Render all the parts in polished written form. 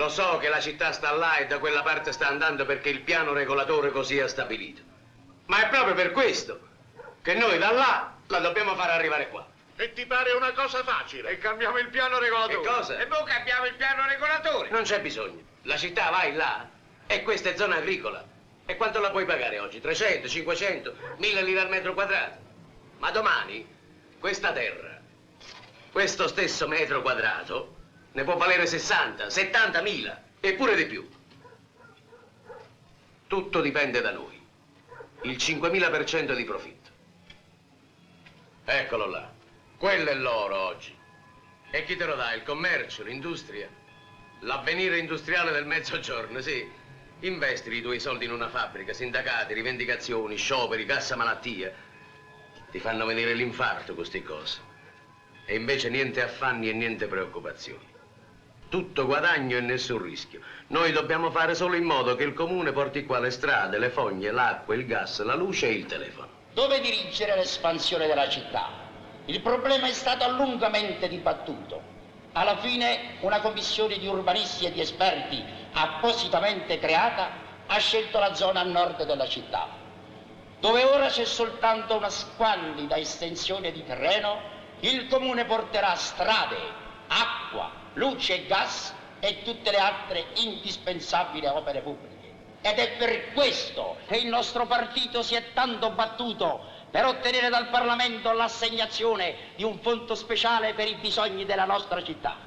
Lo so che la città sta là e da quella parte sta andando perché il piano regolatore così ha stabilito. Ma è proprio per questo che noi da là la dobbiamo far arrivare qua. E ti pare una cosa facile? E cambiamo il piano regolatore. Che cosa? E poi cambiamo il piano regolatore. Non c'è bisogno. La città vai là e questa è zona agricola. E quanto la puoi pagare oggi? 300, 500, 1000 lire al metro quadrato? Ma domani questa terra, questo stesso metro quadrato, ne può valere 60, 70.000 e pure di più. Tutto dipende da noi. Il 5.000% di profitto. Eccolo là. Quello è l'oro oggi. E chi te lo dà? Il commercio, l'industria? L'avvenire industriale del mezzogiorno, sì. Investi i tuoi soldi in una fabbrica, sindacati, rivendicazioni, scioperi, cassa malattia. Ti fanno venire l'infarto queste cose. E invece niente affanni e niente preoccupazioni. Tutto guadagno e nessun rischio. Noi dobbiamo fare solo in modo che il comune porti qua le strade, le fogne, l'acqua, il gas, la luce e il telefono. Dove dirigere l'espansione della città? Il problema è stato lungamente dibattuto. Alla fine una commissione di urbanisti e di esperti appositamente creata ha scelto la zona a nord della città, dove ora c'è soltanto una squallida estensione di terreno. Il comune porterà strade, acqua, luce e gas e tutte le altre indispensabili opere pubbliche. Ed è per questo che il nostro partito si è tanto battuto per ottenere dal Parlamento l'assegnazione di un fondo speciale per i bisogni della nostra città.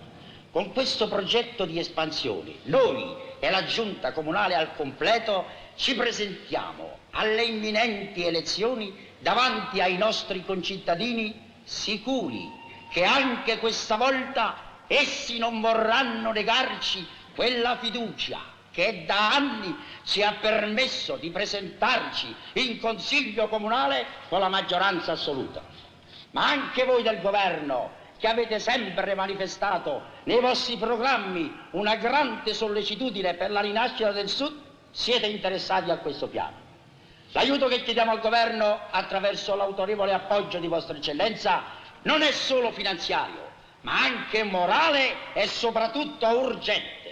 Con questo progetto di espansione, noi e la Giunta Comunale al completo ci presentiamo alle imminenti elezioni davanti ai nostri concittadini sicuri che anche questa volta essi non vorranno negarci quella fiducia che da anni ci ha permesso di presentarci in Consiglio Comunale con la maggioranza assoluta. Ma anche voi del governo, che avete sempre manifestato nei vostri programmi una grande sollecitudine per la rinascita del Sud, siete interessati a questo piano. L'aiuto che chiediamo al governo attraverso l'autorevole appoggio di Vostra Eccellenza non è solo finanziario, ma anche morale e soprattutto urgente.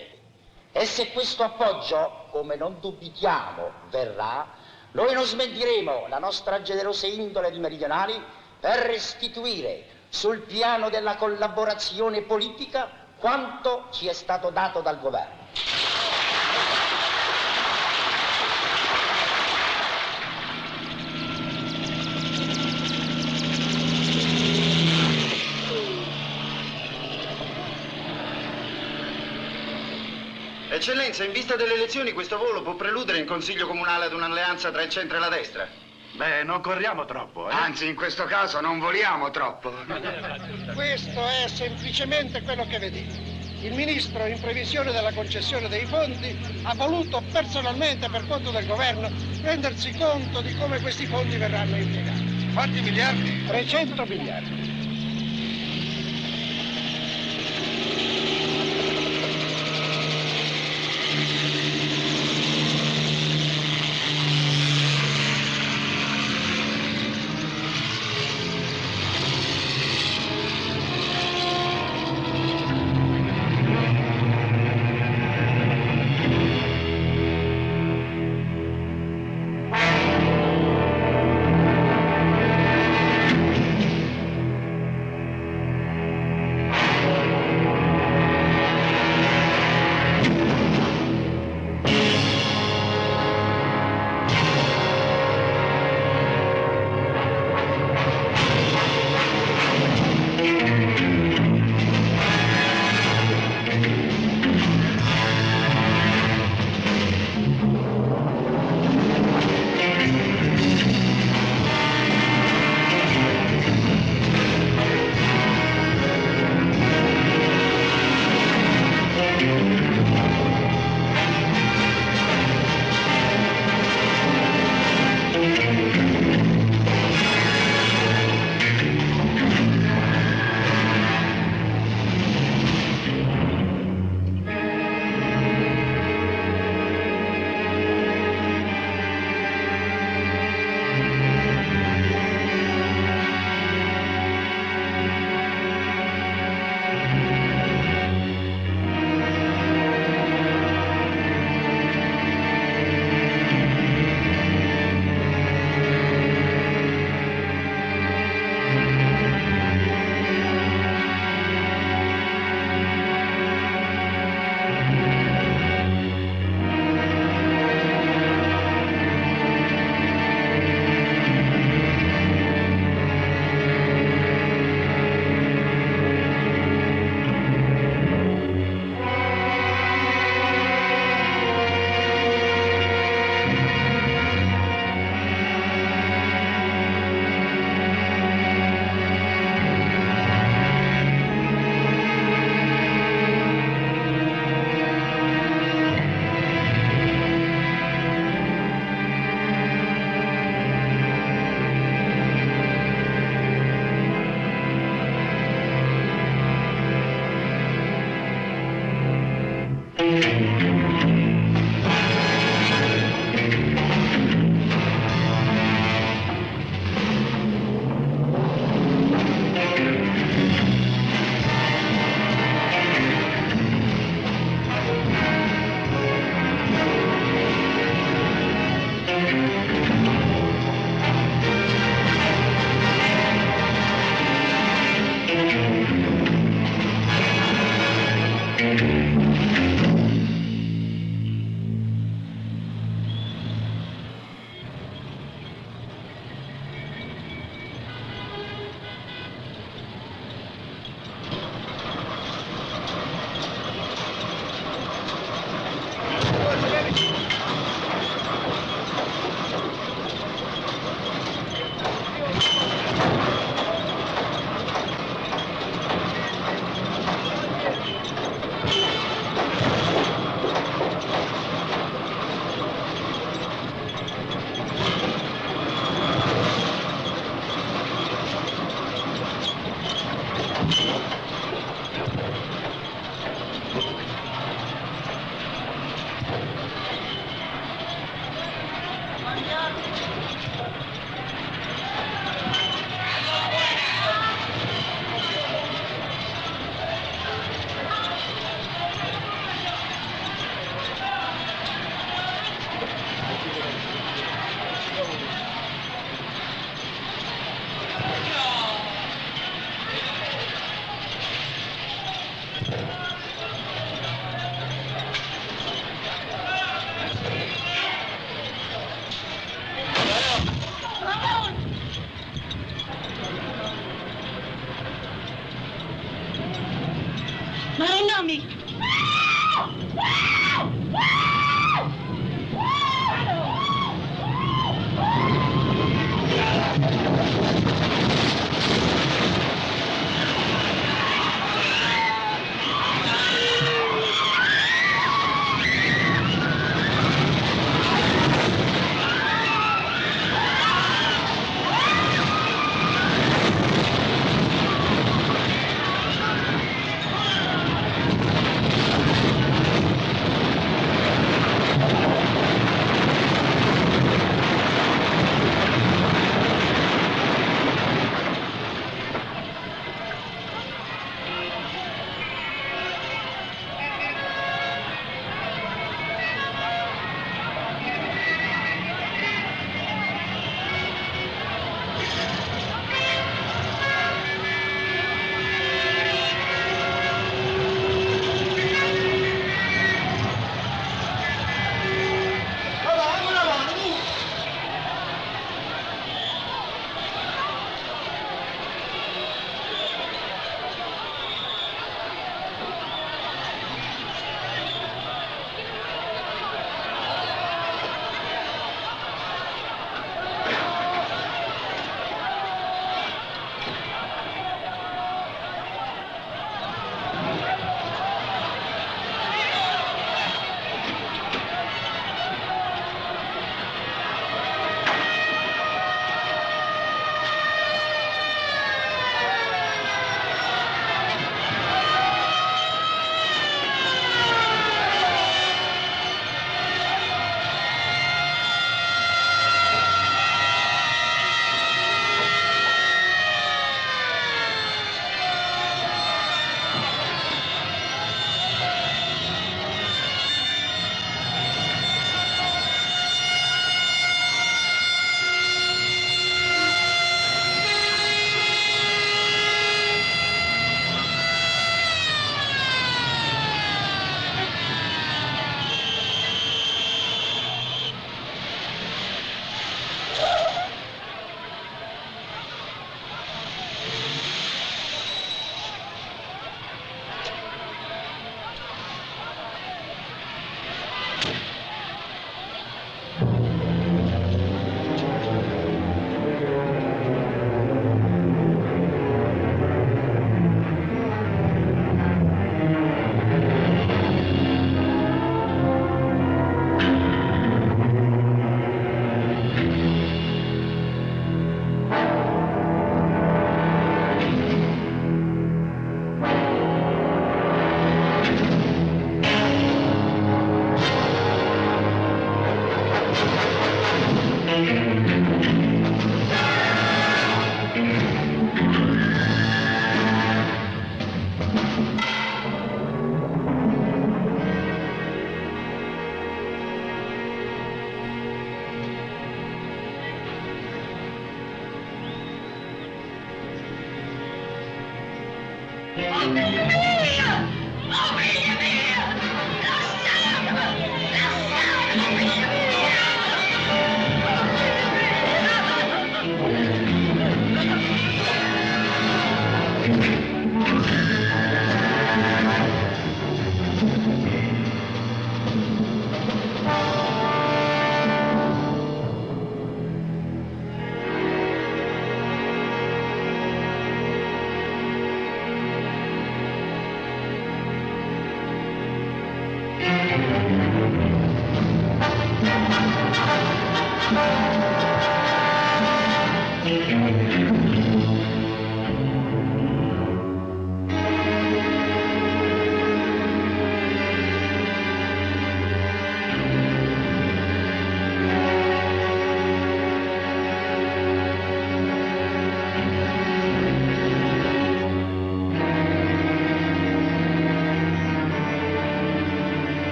E se questo appoggio, come non dubitiamo, verrà, noi non smentiremo la nostra generosa indole di meridionali per restituire sul piano della collaborazione politica quanto ci è stato dato dal governo. Eccellenza, in vista delle elezioni questo volo può preludere in Consiglio Comunale ad un'alleanza tra il centro e la destra? Beh, non corriamo troppo, eh? Anzi, in questo caso non voliamo troppo. Questo è semplicemente quello che vedete. Il ministro, in previsione della concessione dei fondi, ha voluto personalmente, per conto del governo, rendersi conto di come questi fondi verranno impiegati. Quanti miliardi? 300 miliardi.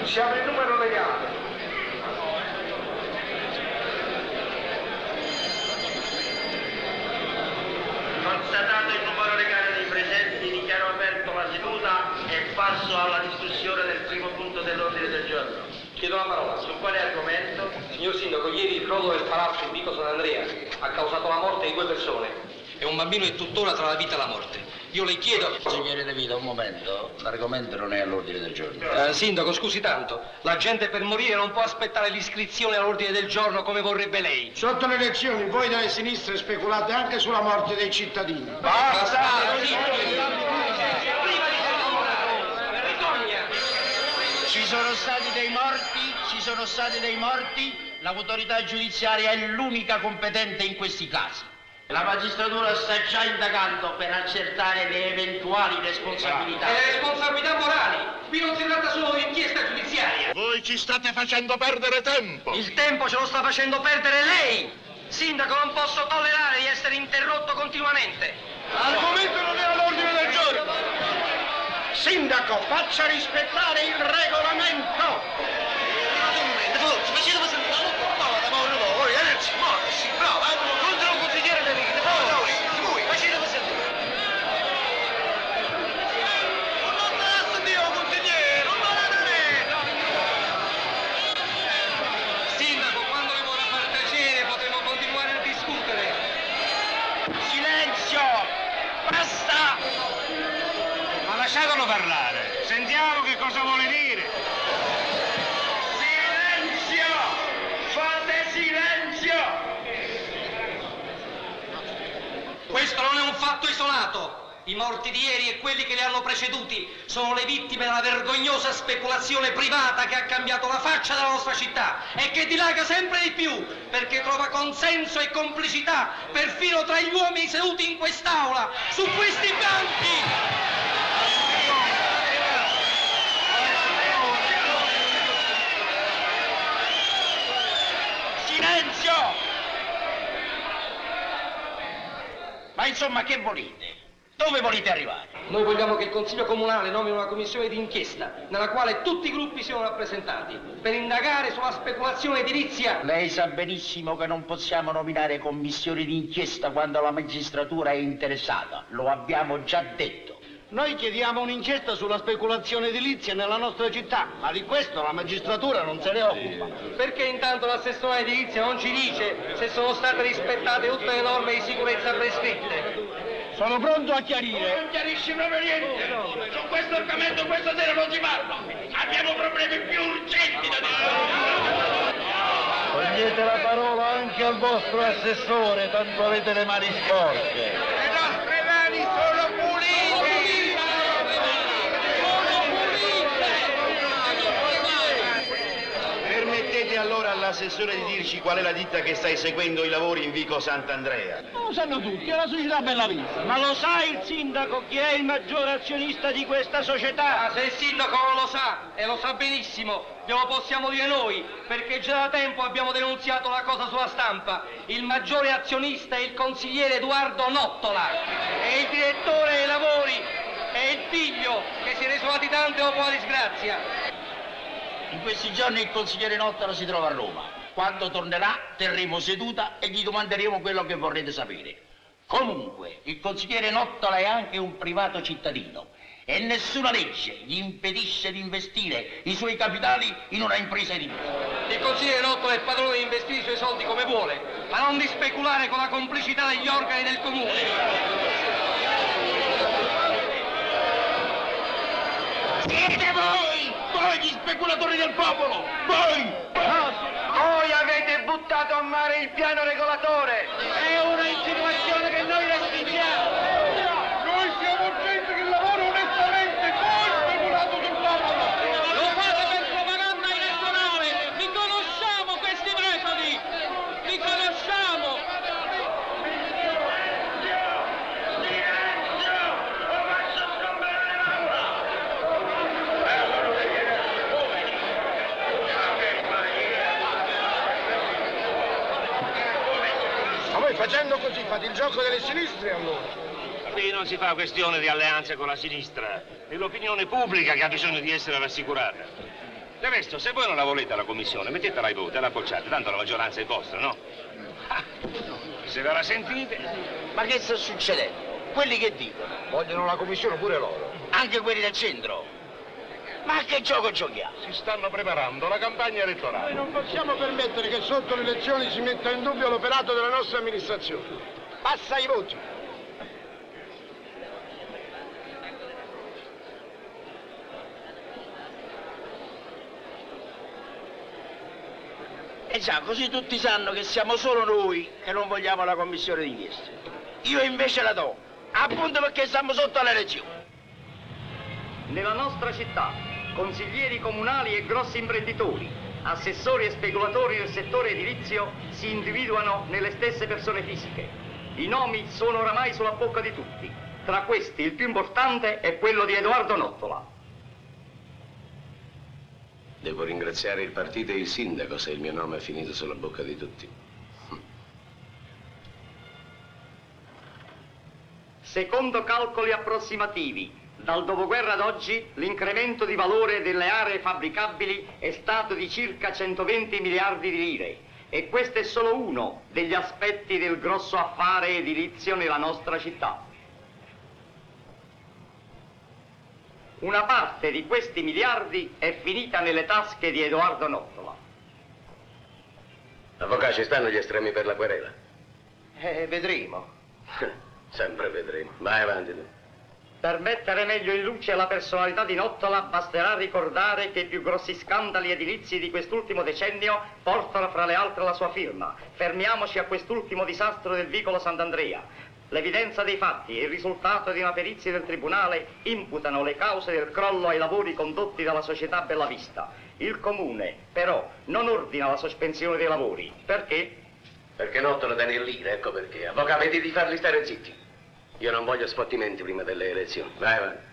Siamo in numero legale. Constatato il numero legale dei presenti, dichiaro aperto la seduta e passo alla discussione del primo punto dell'ordine del giorno. Chiedo la parola. Su quale argomento? Signor Sindaco, ieri il crollo del palazzo in Vico Sant'Andrea ha causato la morte di 2 persone e un bambino è tuttora tra la vita e la morte. Io le chiedo... Signore De Vita, un momento, l'argomento non è all'ordine del giorno. Sindaco, scusi tanto, la gente per morire non può aspettare l'iscrizione all'ordine del giorno come vorrebbe lei. Sotto le elezioni voi dalle sinistre speculate anche sulla morte dei cittadini. Basta! Ci sono stati dei morti, l'autorità giudiziaria è l'unica competente in questi casi. La magistratura sta già indagando per accertare le eventuali responsabilità. E le responsabilità morali? Qui non si tratta solo di inchiesta giudiziaria. Voi ci state facendo perdere tempo. Il tempo ce lo sta facendo perdere lei! Sindaco, non posso tollerare di essere interrotto continuamente. L'argomento non è all'ordine del giorno. Sindaco, faccia rispettare il regolamento! Sindaco, quando le vorrà far piacere potremo continuare a discutere. Silenzio! Basta! Ma lasciatelo parlare, sentiamo che cosa vuole dire. Silenzio! Fate silenzio! Questo non è un fatto isolato. I morti di ieri e quelli che li hanno preceduti sono le vittime della vergognosa speculazione privata che ha cambiato la faccia della nostra città e che dilaga sempre di più perché trova consenso e complicità perfino tra gli uomini seduti in quest'aula, su questi banchi. Silenzio! Ma insomma, che volete? Dove volete arrivare? Noi vogliamo che il Consiglio Comunale nomini una commissione d'inchiesta nella quale tutti i gruppi siano rappresentati per indagare sulla speculazione edilizia. Lei sa benissimo che non possiamo nominare commissioni d'inchiesta quando la magistratura è interessata. Lo abbiamo già detto. Noi chiediamo un'inchiesta sulla speculazione edilizia nella nostra città, ma di questo la magistratura non se ne occupa. Perché intanto l'assessore edilizia non ci dice se sono state rispettate tutte le norme di sicurezza prescritte? Sono pronto a chiarire. Non chiarisci proprio niente. Su questo argomento questa sera non si parla. Abbiamo problemi più urgenti da dire. Togliete la parola anche al vostro assessore, tanto avete le mani sporche. Le nostre mani sono pulite. Permettete allora all'assessore di dirci qual è la ditta che sta eseguendo i lavori in Vico Sant'Andrea. Lo sanno tutti, è la società Bellavista. Ma lo sa il sindaco chi è il maggiore azionista di questa società? Ah, se il sindaco non lo sa, e lo sa benissimo, glielo possiamo dire noi, perché già da tempo abbiamo denunziato la cosa sulla stampa. Il maggiore azionista è il consigliere Edoardo Nottola, e il direttore dei lavori è il figlio che si è reso latitante dopo la disgrazia. In questi giorni il consigliere Nottola si trova a Roma. Quando tornerà terremo seduta e gli domanderemo quello che vorrete sapere. Comunque, il consigliere Nottola è anche un privato cittadino e nessuna legge gli impedisce di investire i suoi capitali in una impresa edilizia. Il consigliere Nottola è padrone di investire i suoi soldi come vuole, ma non di speculare con la complicità degli organi del comune. Siete voi gli speculatori del popolo, voi! Voi avete buttato a mare il piano regolatore. È una insinuazione che noi respingiamo. Noi siamo gente che lavora onestamente, voi speculato sul popolo! Lo fate per propaganda elettorale! Li conosciamo questi metodi! Li conosciamo! Ma voi facendo così fate il gioco delle sinistre allora? Qui non si fa questione di alleanze con la sinistra, è l'opinione pubblica che ha bisogno di essere rassicurata. Del resto, se voi non la volete alla commissione, mettetela ai voti e la bocciate, tanto la maggioranza è vostra, no? Se ve la sentite... Ma che sta succedendo? Quelli che dicono? Vogliono la commissione pure loro. Anche quelli del centro? Ma che gioco giochiamo? Si stanno preparando la campagna elettorale. Noi non possiamo permettere che sotto le elezioni si metta in dubbio l'operato della nostra amministrazione. Passa ai voti. E già, così tutti sanno che siamo solo noi che non vogliamo la commissione d'inchiesta. Io invece la do, appunto perché siamo sotto le elezioni. Nella nostra città, consiglieri comunali e grossi imprenditori, assessori e speculatori del settore edilizio si individuano nelle stesse persone fisiche. I nomi sono oramai sulla bocca di tutti. Tra questi il più importante è quello di Edoardo Nottola. Devo ringraziare il partito e il sindaco se il mio nome è finito sulla bocca di tutti. Secondo calcoli approssimativi, dal dopoguerra ad oggi l'incremento di valore delle aree fabbricabili è stato di circa 120 miliardi di lire e questo è solo uno degli aspetti del grosso affare edilizio nella nostra città. Una parte di questi miliardi è finita nelle tasche di Edoardo Nottola. Avvocato, ci stanno gli estremi per la querela? Vedremo. Sempre vedremo. Vai avanti tu. Per mettere meglio in luce la personalità di Nottola basterà ricordare che i più grossi scandali edilizi di quest'ultimo decennio portano fra le altre la sua firma. Fermiamoci a quest'ultimo disastro del vicolo Sant'Andrea. L'evidenza dei fatti e il risultato di una perizia del tribunale imputano le cause del crollo ai lavori condotti dalla società Bellavista. Il comune, però, non ordina la sospensione dei lavori. Perché? Perché Nottola tiene in lira, ecco perché. Avvocato, vedi di farli stare zitti. Io non voglio sfottimenti prima delle elezioni. Vai avanti.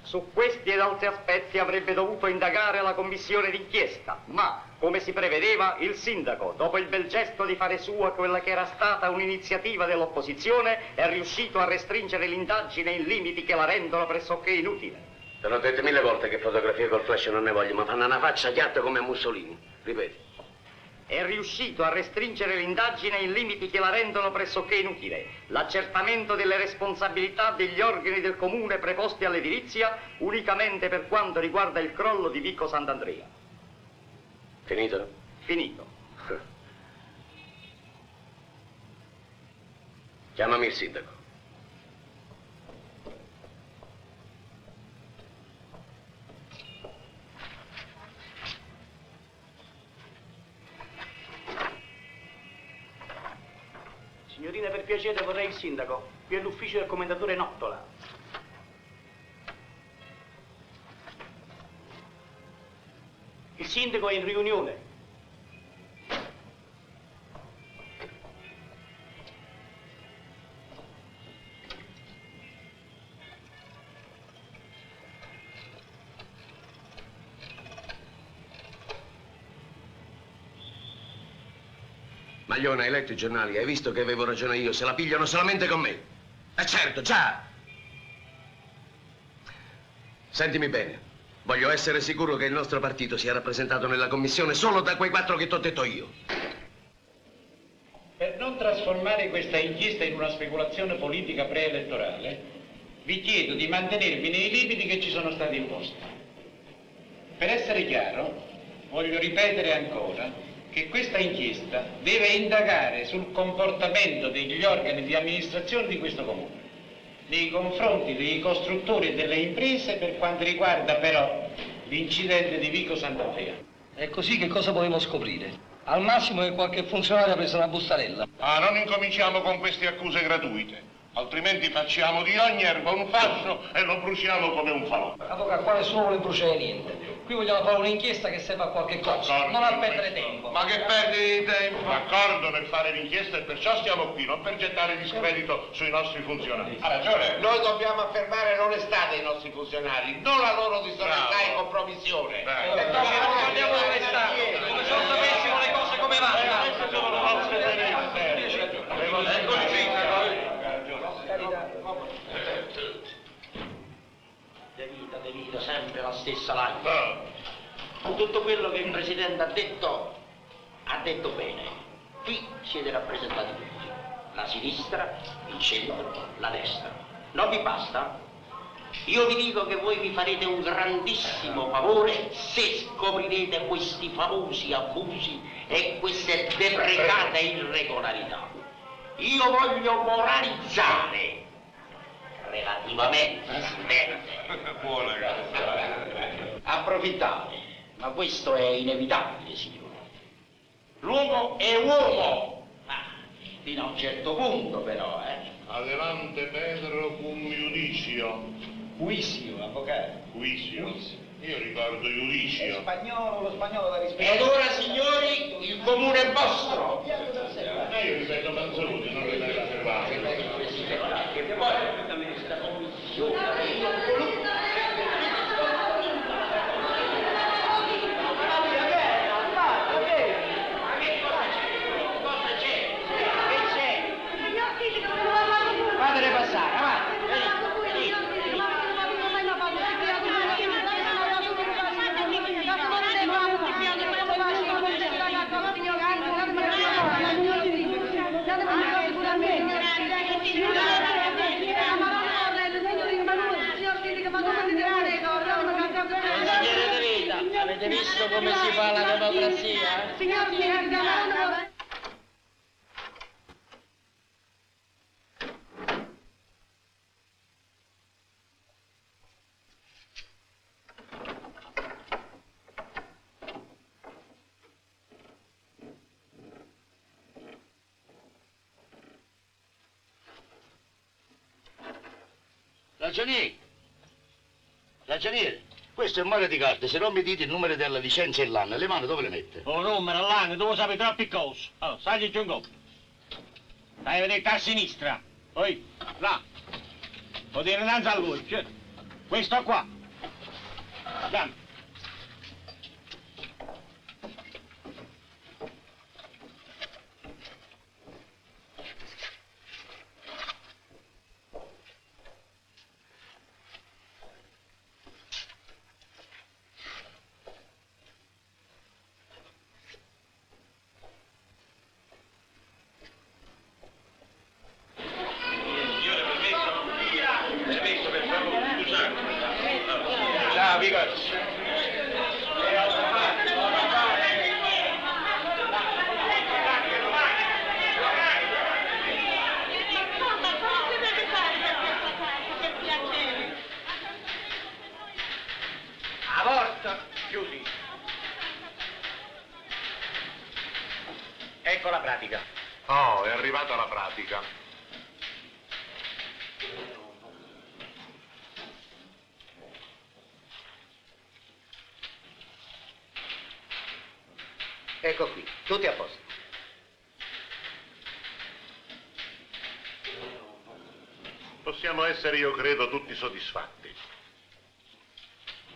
Su questi ed altri aspetti avrebbe dovuto indagare la commissione d'inchiesta, ma, come si prevedeva, il sindaco, dopo il bel gesto di fare sua quella che era stata un'iniziativa dell'opposizione, è riuscito a restringere l'indagine in limiti che la rendono pressoché inutile. Te l'ho detto 1000 volte che fotografie col flash non ne voglio, ma fanno una faccia chiatta come a Mussolini. Ripeti. è riuscito a restringere l'indagine in limiti che la rendono pressoché inutile. L'accertamento delle responsabilità degli organi del comune preposti all'edilizia unicamente per quanto riguarda il crollo di Vico Sant'Andrea. Finito? Finito. Chiamami il sindaco. Signorina, per piacere vorrei il sindaco. Qui è l'ufficio del commendatore Nottola. Il sindaco è in riunione. Maglione, hai letto i giornali? Hai visto che avevo ragione io? Se la pigliano solamente con me. Certo, già! Sentimi bene. Voglio essere sicuro che il nostro partito sia rappresentato nella commissione solo da quei 4 che t'ho detto io. Per non trasformare questa inchiesta in una speculazione politica preelettorale, vi chiedo di mantenervi nei limiti che ci sono stati imposti. Per essere chiaro, voglio ripetere ancora che questa inchiesta deve indagare sul comportamento degli organi di amministrazione di questo comune, nei confronti dei costruttori e delle imprese per quanto riguarda però l'incidente di Vico Sant'Andrea. E così che cosa potremo scoprire? Al massimo che qualche funzionario ha preso una bustarella. Ah, non incominciamo con queste accuse gratuite, altrimenti facciamo di ogni erba un fascio e lo bruciamo come un falò. Avvocato, qua nessuno vuole bruciare niente. Qui vogliamo fare un'inchiesta che serva a qualche cosa, non a perdere tempo. Ma che perdi di tempo? D'accordo nel fare l'inchiesta e perciò stiamo qui, non per gettare discredito sui nostri funzionari. Ha ragione. Noi dobbiamo affermare l'onestà dei nostri funzionari, non la loro disonestà e compromissione. E come non parliamo di onestà, come se non sapessimo le cose come vanno. De Vita, sempre la stessa lancia. Tutto quello che il Presidente ha detto bene. Qui siete rappresentati tutti. La sinistra, il centro, la destra. Non vi basta? Io vi dico che voi mi farete un grandissimo favore se scoprirete questi famosi abusi e queste deprecate irregolarità. Io voglio moralizzare relativamente, approfittare, ma questo è inevitabile, signore. L'uomo è uomo, ma fino a un certo punto però, Adelante Pedro cum iudicio. Juicio, avvocato. Juicio? Io ricordo iudicio. Lo spagnolo da rispettare. Ed ora, signori, il comune è vostro. Io ripeto Manzoni, non ripeto Ferrari. Che poi questa commissione fatele passare, avanti. Consigliere De Vita, avete visto come si fa la democrazia? Ragioniere, questo è un mare di carte, se non mi dite il numero della licenza e l'anno, le mani dove le mette? Un numero all'anno, tu sappi troppi cose. Allora, sali giù un po'. Stai a vedere a sinistra. Poi, là. Può dire innanzi a lui, cioè. Questo qua. Dammi. Picazzo. A porta, chiudi. Ecco la pratica. Oh, è arrivata la pratica. Ecco qui, tutti a posto. Possiamo essere, io credo, tutti soddisfatti.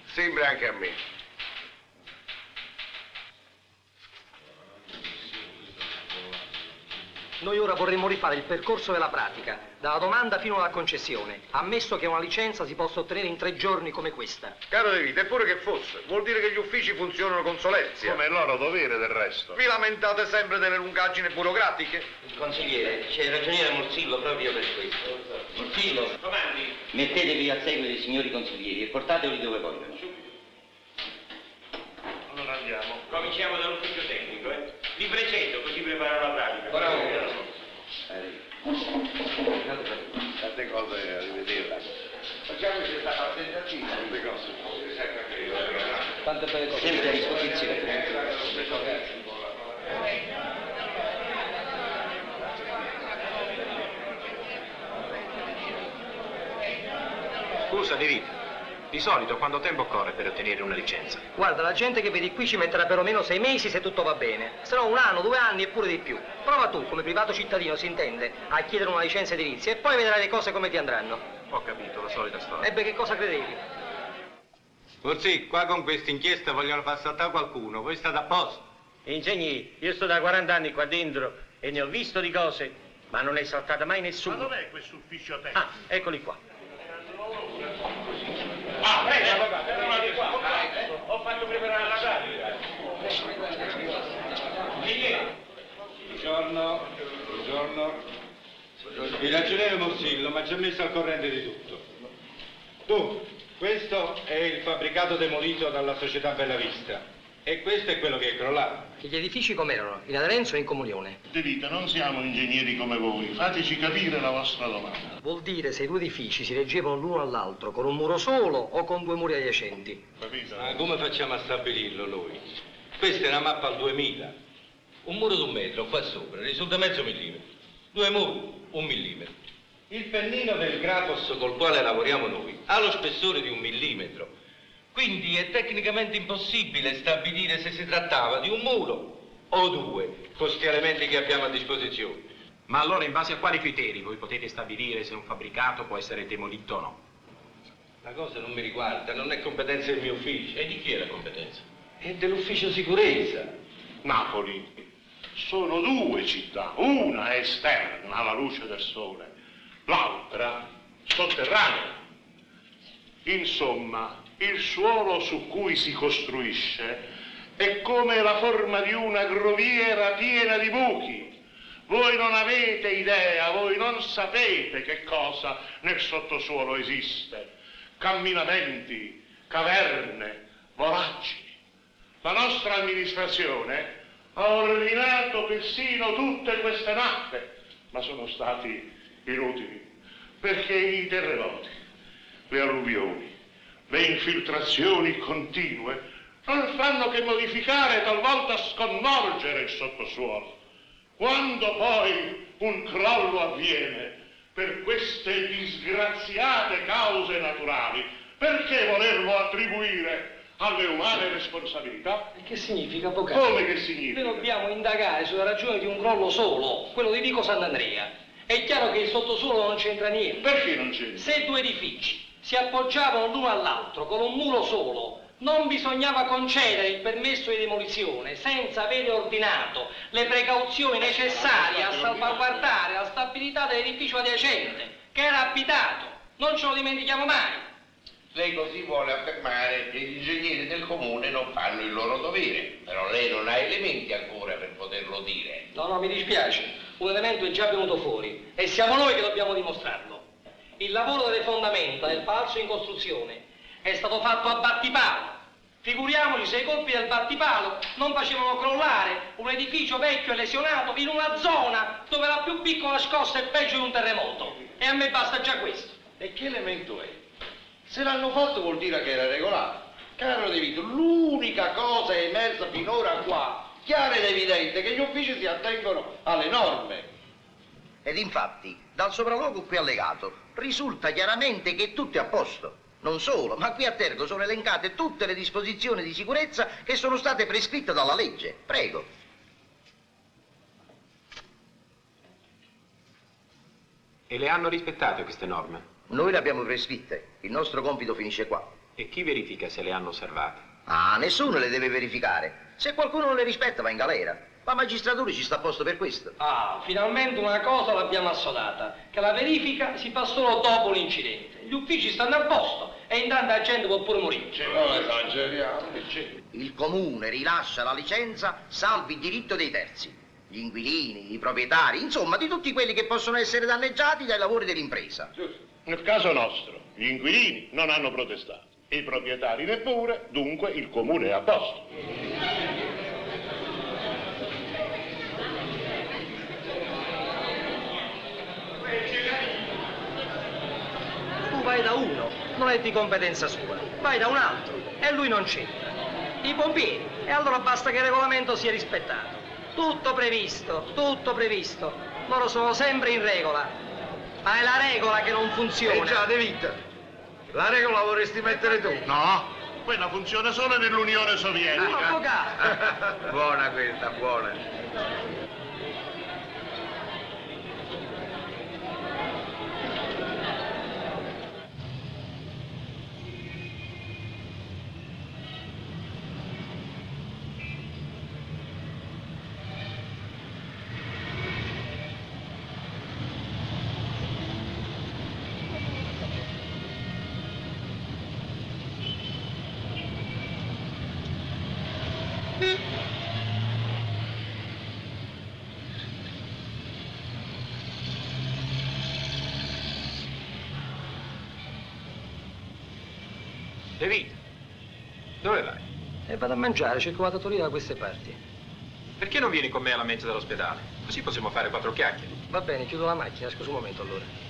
Sembra anche a me. Noi ora vorremmo rifare il percorso della pratica, dalla domanda fino alla concessione, ammesso che una licenza si possa ottenere in 3 giorni come questa. Caro De Vita, eppure che fosse, vuol dire che gli uffici funzionano con solezia. Come è loro dovere del resto. Vi lamentate sempre delle lungaggini burocratiche? Consigliere, c'è il ragioniere Morsillo proprio per questo. Morsillo, Comandi. mettetevi al seguito dei signori consiglieri e portateli dove vogliono. Allora andiamo. Cominciamo dall'ufficio tecnico, eh? Vi precedo, così preparo la pratica. Tante cose a rivederla. Facciamoci questa passeggiatina, tante cose. Tante belle cose. Sempre a disposizione. Scusa, De Vita, di solito quanto tempo occorre per ottenere una licenza? Guarda, la gente che vedi qui ci metterà perlomeno 6 mesi se tutto va bene. Se no 1 anno, 2 anni e pure di più. Prova tu, come privato cittadino, si intende, a chiedere una licenza edilizia e poi vedrai le cose come ti andranno. Ho capito, la solita storia. Ebbe, che cosa credevi? Forse qua con questa inchiesta vogliono far saltare qualcuno, voi state a posto. Ingegni, io sto da 40 anni qua dentro e ne ho visto di cose, ma non è saltata mai nessuno. Ma dov'è questo ufficio tecnico? Ah, eccoli qua. Ah, ho fatto preparare la pratica. Buongiorno, buongiorno. Il ragioniere Morsillo mi ha già messo al corrente di tutto. Tu, questo è il fabbricato demolito dalla società Bellavista e questo è quello che è crollato. Gli edifici com'erano? In aderenza o in comunione? De Vita, non siamo ingegneri come voi, fateci capire la vostra domanda. Vuol dire se i 2 edifici si reggevano l'uno all'altro con un muro solo o con 2 muri adiacenti. Capito? Ma come facciamo a stabilirlo noi? Questa è una mappa al 2000. Un muro di 1 metro qua sopra risulta mezzo millimetro. 2 muri, 1 millimetro. Il pennino del grafos col quale lavoriamo noi ha lo spessore di 1 millimetro. Quindi è tecnicamente impossibile stabilire se si trattava di un muro o 2, con questi elementi che abbiamo a disposizione. Ma allora in base a quali criteri voi potete stabilire se un fabbricato può essere demolito o no? La cosa non mi riguarda, non è competenza del mio ufficio. E di chi è la competenza? È dell'ufficio sicurezza. Napoli sono 2 città, una è esterna alla luce del sole, l'altra sotterranea. Insomma, il suolo su cui si costruisce è come la forma di una groviera piena di buchi. Voi non avete idea, voi non sapete che cosa nel sottosuolo esiste. Camminamenti, caverne, voragini. La nostra amministrazione ha ordinato persino tutte queste mappe, ma sono stati inutili, perché i terremoti, le alluvioni, le infiltrazioni continue non fanno che modificare e talvolta sconvolgere il sottosuolo. Quando poi un crollo avviene per queste disgraziate cause naturali, perché volerlo attribuire alle umane responsabilità? Che significa, avvocato? Come che significa? Noi dobbiamo indagare sulla ragione di un crollo solo, quello di Vico Sant'Andrea. È chiaro che il sottosuolo non c'entra niente. Perché non c'entra? Se 2 edifici si appoggiavano l'uno all'altro con un muro solo, non bisognava concedere il permesso di demolizione senza avere ordinato le precauzioni necessarie a salvaguardare la stabilità dell'edificio adiacente, che era abitato. Non ce lo dimentichiamo mai. Lei così vuole affermare che gli ingegneri del comune non fanno il loro dovere, però lei non ha elementi ancora per poterlo dire. No, mi dispiace. Un elemento è già venuto fuori e siamo noi che dobbiamo dimostrarlo. Il lavoro delle fondamenta del palazzo in costruzione è stato fatto a battipalo. Figuriamoci se i colpi del battipalo non facevano crollare un edificio vecchio e lesionato in una zona dove la più piccola scossa è peggio di un terremoto. E a me basta già questo. E che elemento è? Se l'hanno fatto vuol dire che era regolare. Caro De Vito, l'unica cosa emersa finora qua, chiara ed evidente, è che gli uffici si attengono alle norme. Ed infatti, dal sopralluogo qui allegato, risulta chiaramente che tutto è a posto. Non solo, ma qui a Tergo sono elencate tutte le disposizioni di sicurezza che sono state prescritte dalla legge. Prego. E le hanno rispettate queste norme? Noi le abbiamo prescritte. Il nostro compito finisce qua. E chi verifica se le hanno osservate? Ah, nessuno le deve verificare. Se qualcuno non le rispetta va in galera. La magistratura ci sta a posto per questo. Ah, finalmente una cosa l'abbiamo assodata, che la verifica si fa solo dopo l'incidente. Gli uffici stanno a posto e intanto la gente può pure morire. Non esageriamo. Il comune rilascia la licenza salvi il diritto dei terzi. Gli inquilini, i proprietari, insomma di tutti quelli che possono essere danneggiati dai lavori dell'impresa. Nel caso nostro, gli inquilini non hanno protestato, i proprietari neppure, dunque il comune è a posto. Vai da uno, non è di competenza sua, vai da un altro e lui non c'entra. I pompieri, e allora basta che il regolamento sia rispettato. Tutto previsto, loro sono sempre in regola, ma è la regola che non funziona. già, De Vita, la regola vorresti mettere tu? No, quella funziona solo nell'Unione Sovietica. Avvocato! Buona questa, buona. De Vito, dove vai? E vado a mangiare, cerco la trattoria da queste parti. Perché non vieni con me alla mensa dell'ospedale? Così possiamo fare 4 chiacchiere. Va bene, chiudo la macchina, scusa un momento allora.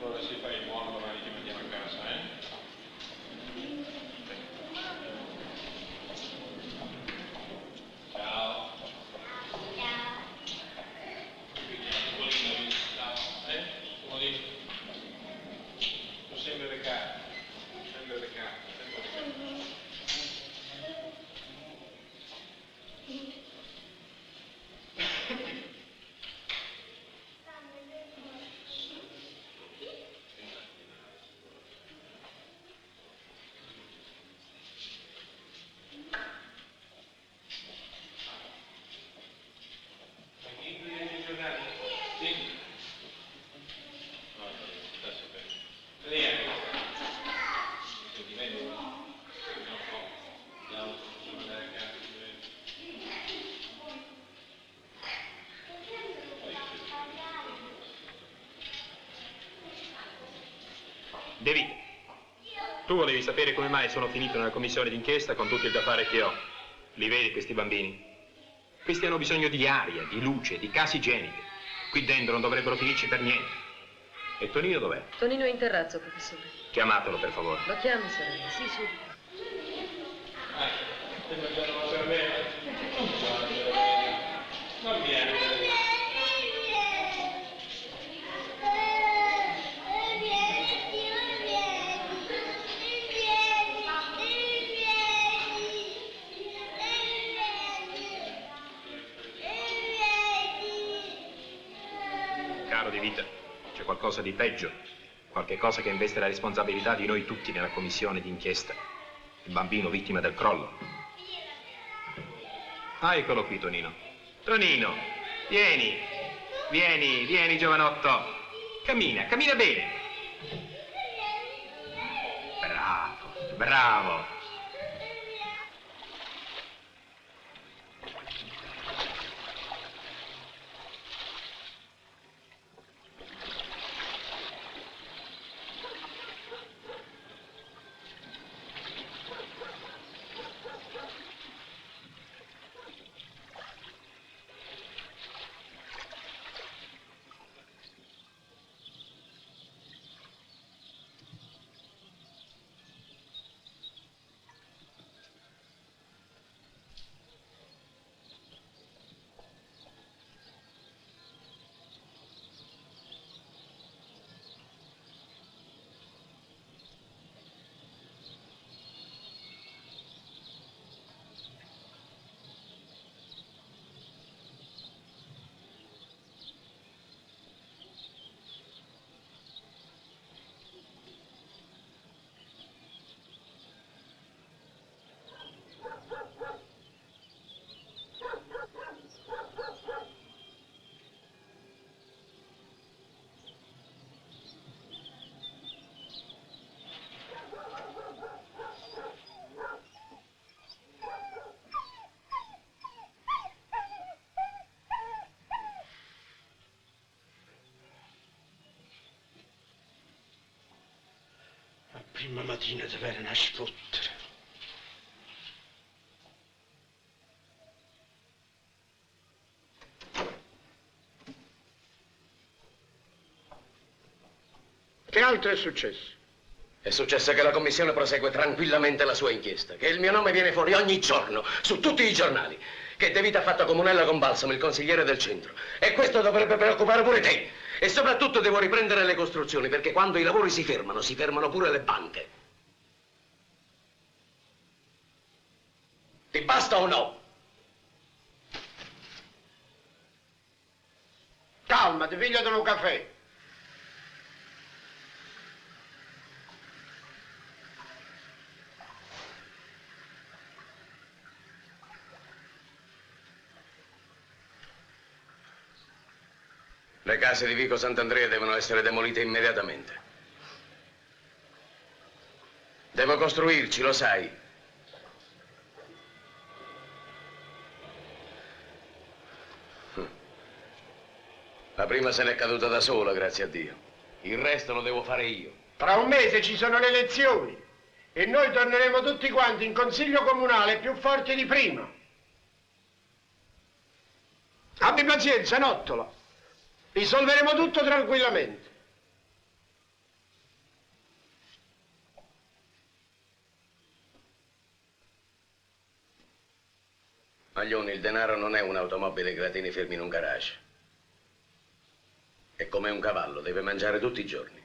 Allora si fa il buono, domani ti mandiamo a casa, Ciao. Come dici? Tu sempre peccato, De Vito, tu volevi sapere come mai sono finito nella commissione d'inchiesta con tutto il da fare che ho. Li vedi questi bambini? Questi hanno bisogno di aria, di luce, di case igieniche. Qui dentro non dovrebbero finirci per niente. E Tonino dov'è? Tonino è in terrazzo, professore. Chiamatelo, per favore. Lo chiami, sorella? Sì, subito. Non viene. Caro Di Vita, c'è qualcosa di peggio. Qualche cosa che investe la responsabilità di noi tutti nella commissione d'inchiesta. Il bambino vittima del crollo. Ah, eccolo qui, Tonino. Tonino, vieni. Vieni, giovanotto. Cammina bene. Bravo. Prima mattina ti viene a sfottere. Che altro è successo? È successo che la commissione prosegue tranquillamente la sua inchiesta, che il mio nome viene fuori ogni giorno, su tutti i giornali, che De Vita ha fatto comunella con Balsamo, il consigliere del centro. E questo dovrebbe preoccupare pure te. E soprattutto devo riprendere le costruzioni, perché quando i lavori si fermano pure le banche. Ti basta o no? Calmati, pigliati un caffè. Le case di Vico Sant'Andrea devono essere demolite immediatamente. Devo costruirci, lo sai. La prima se n'è caduta da sola, grazie a Dio. Il resto lo devo fare io. Tra un mese ci sono le elezioni e noi torneremo tutti quanti in consiglio comunale più forti di prima. Abbi pazienza, Nottola. Risolveremo tutto tranquillamente. Maglione, il denaro non è un'automobile che la tieni fermi in un garage. È come un cavallo, deve mangiare tutti i giorni.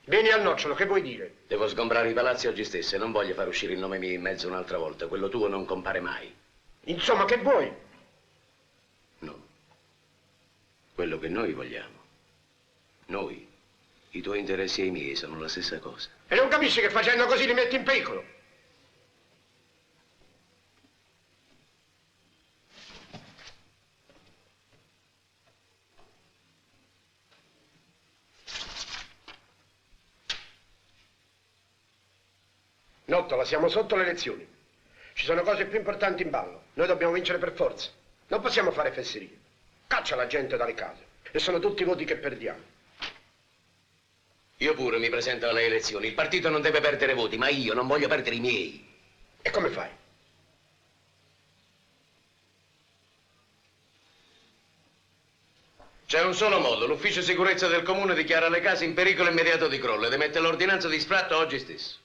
Vieni al nocciolo, che vuoi dire? Devo sgombrare i palazzi oggi stesso e non voglio far uscire il nome mio in mezzo un'altra volta. Quello tuo non compare mai. Insomma, che vuoi? No. Quello che noi vogliamo. Noi. I tuoi interessi e i miei sono la stessa cosa. E non capisci che facendo così li metti in pericolo? Nottola, siamo sotto le elezioni. Ci sono cose più importanti in ballo. Noi dobbiamo vincere per forza. Non possiamo fare fesserie. Caccia la gente dalle case. E sono tutti i voti che perdiamo. Io pure mi presento alle elezioni. Il partito non deve perdere voti, ma io non voglio perdere i miei. E come fai? C'è un solo modo. L'ufficio sicurezza del comune dichiara le case in pericolo immediato di crollo ed emette l'ordinanza di sfratto oggi stesso.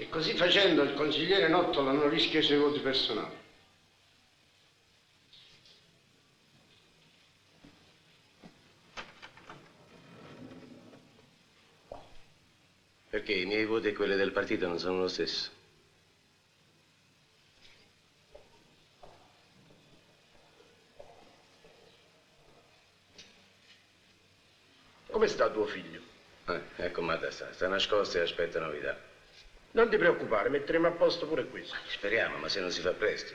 E così facendo il consigliere Nottola non rischia i suoi voti personali. Perché i miei voti e quelli del partito non sono lo stesso? Come sta tuo figlio? Ecco, Marta sta nascosta e aspetta novità. Non ti preoccupare, metteremo a posto pure questo. Speriamo, ma se non si fa presto.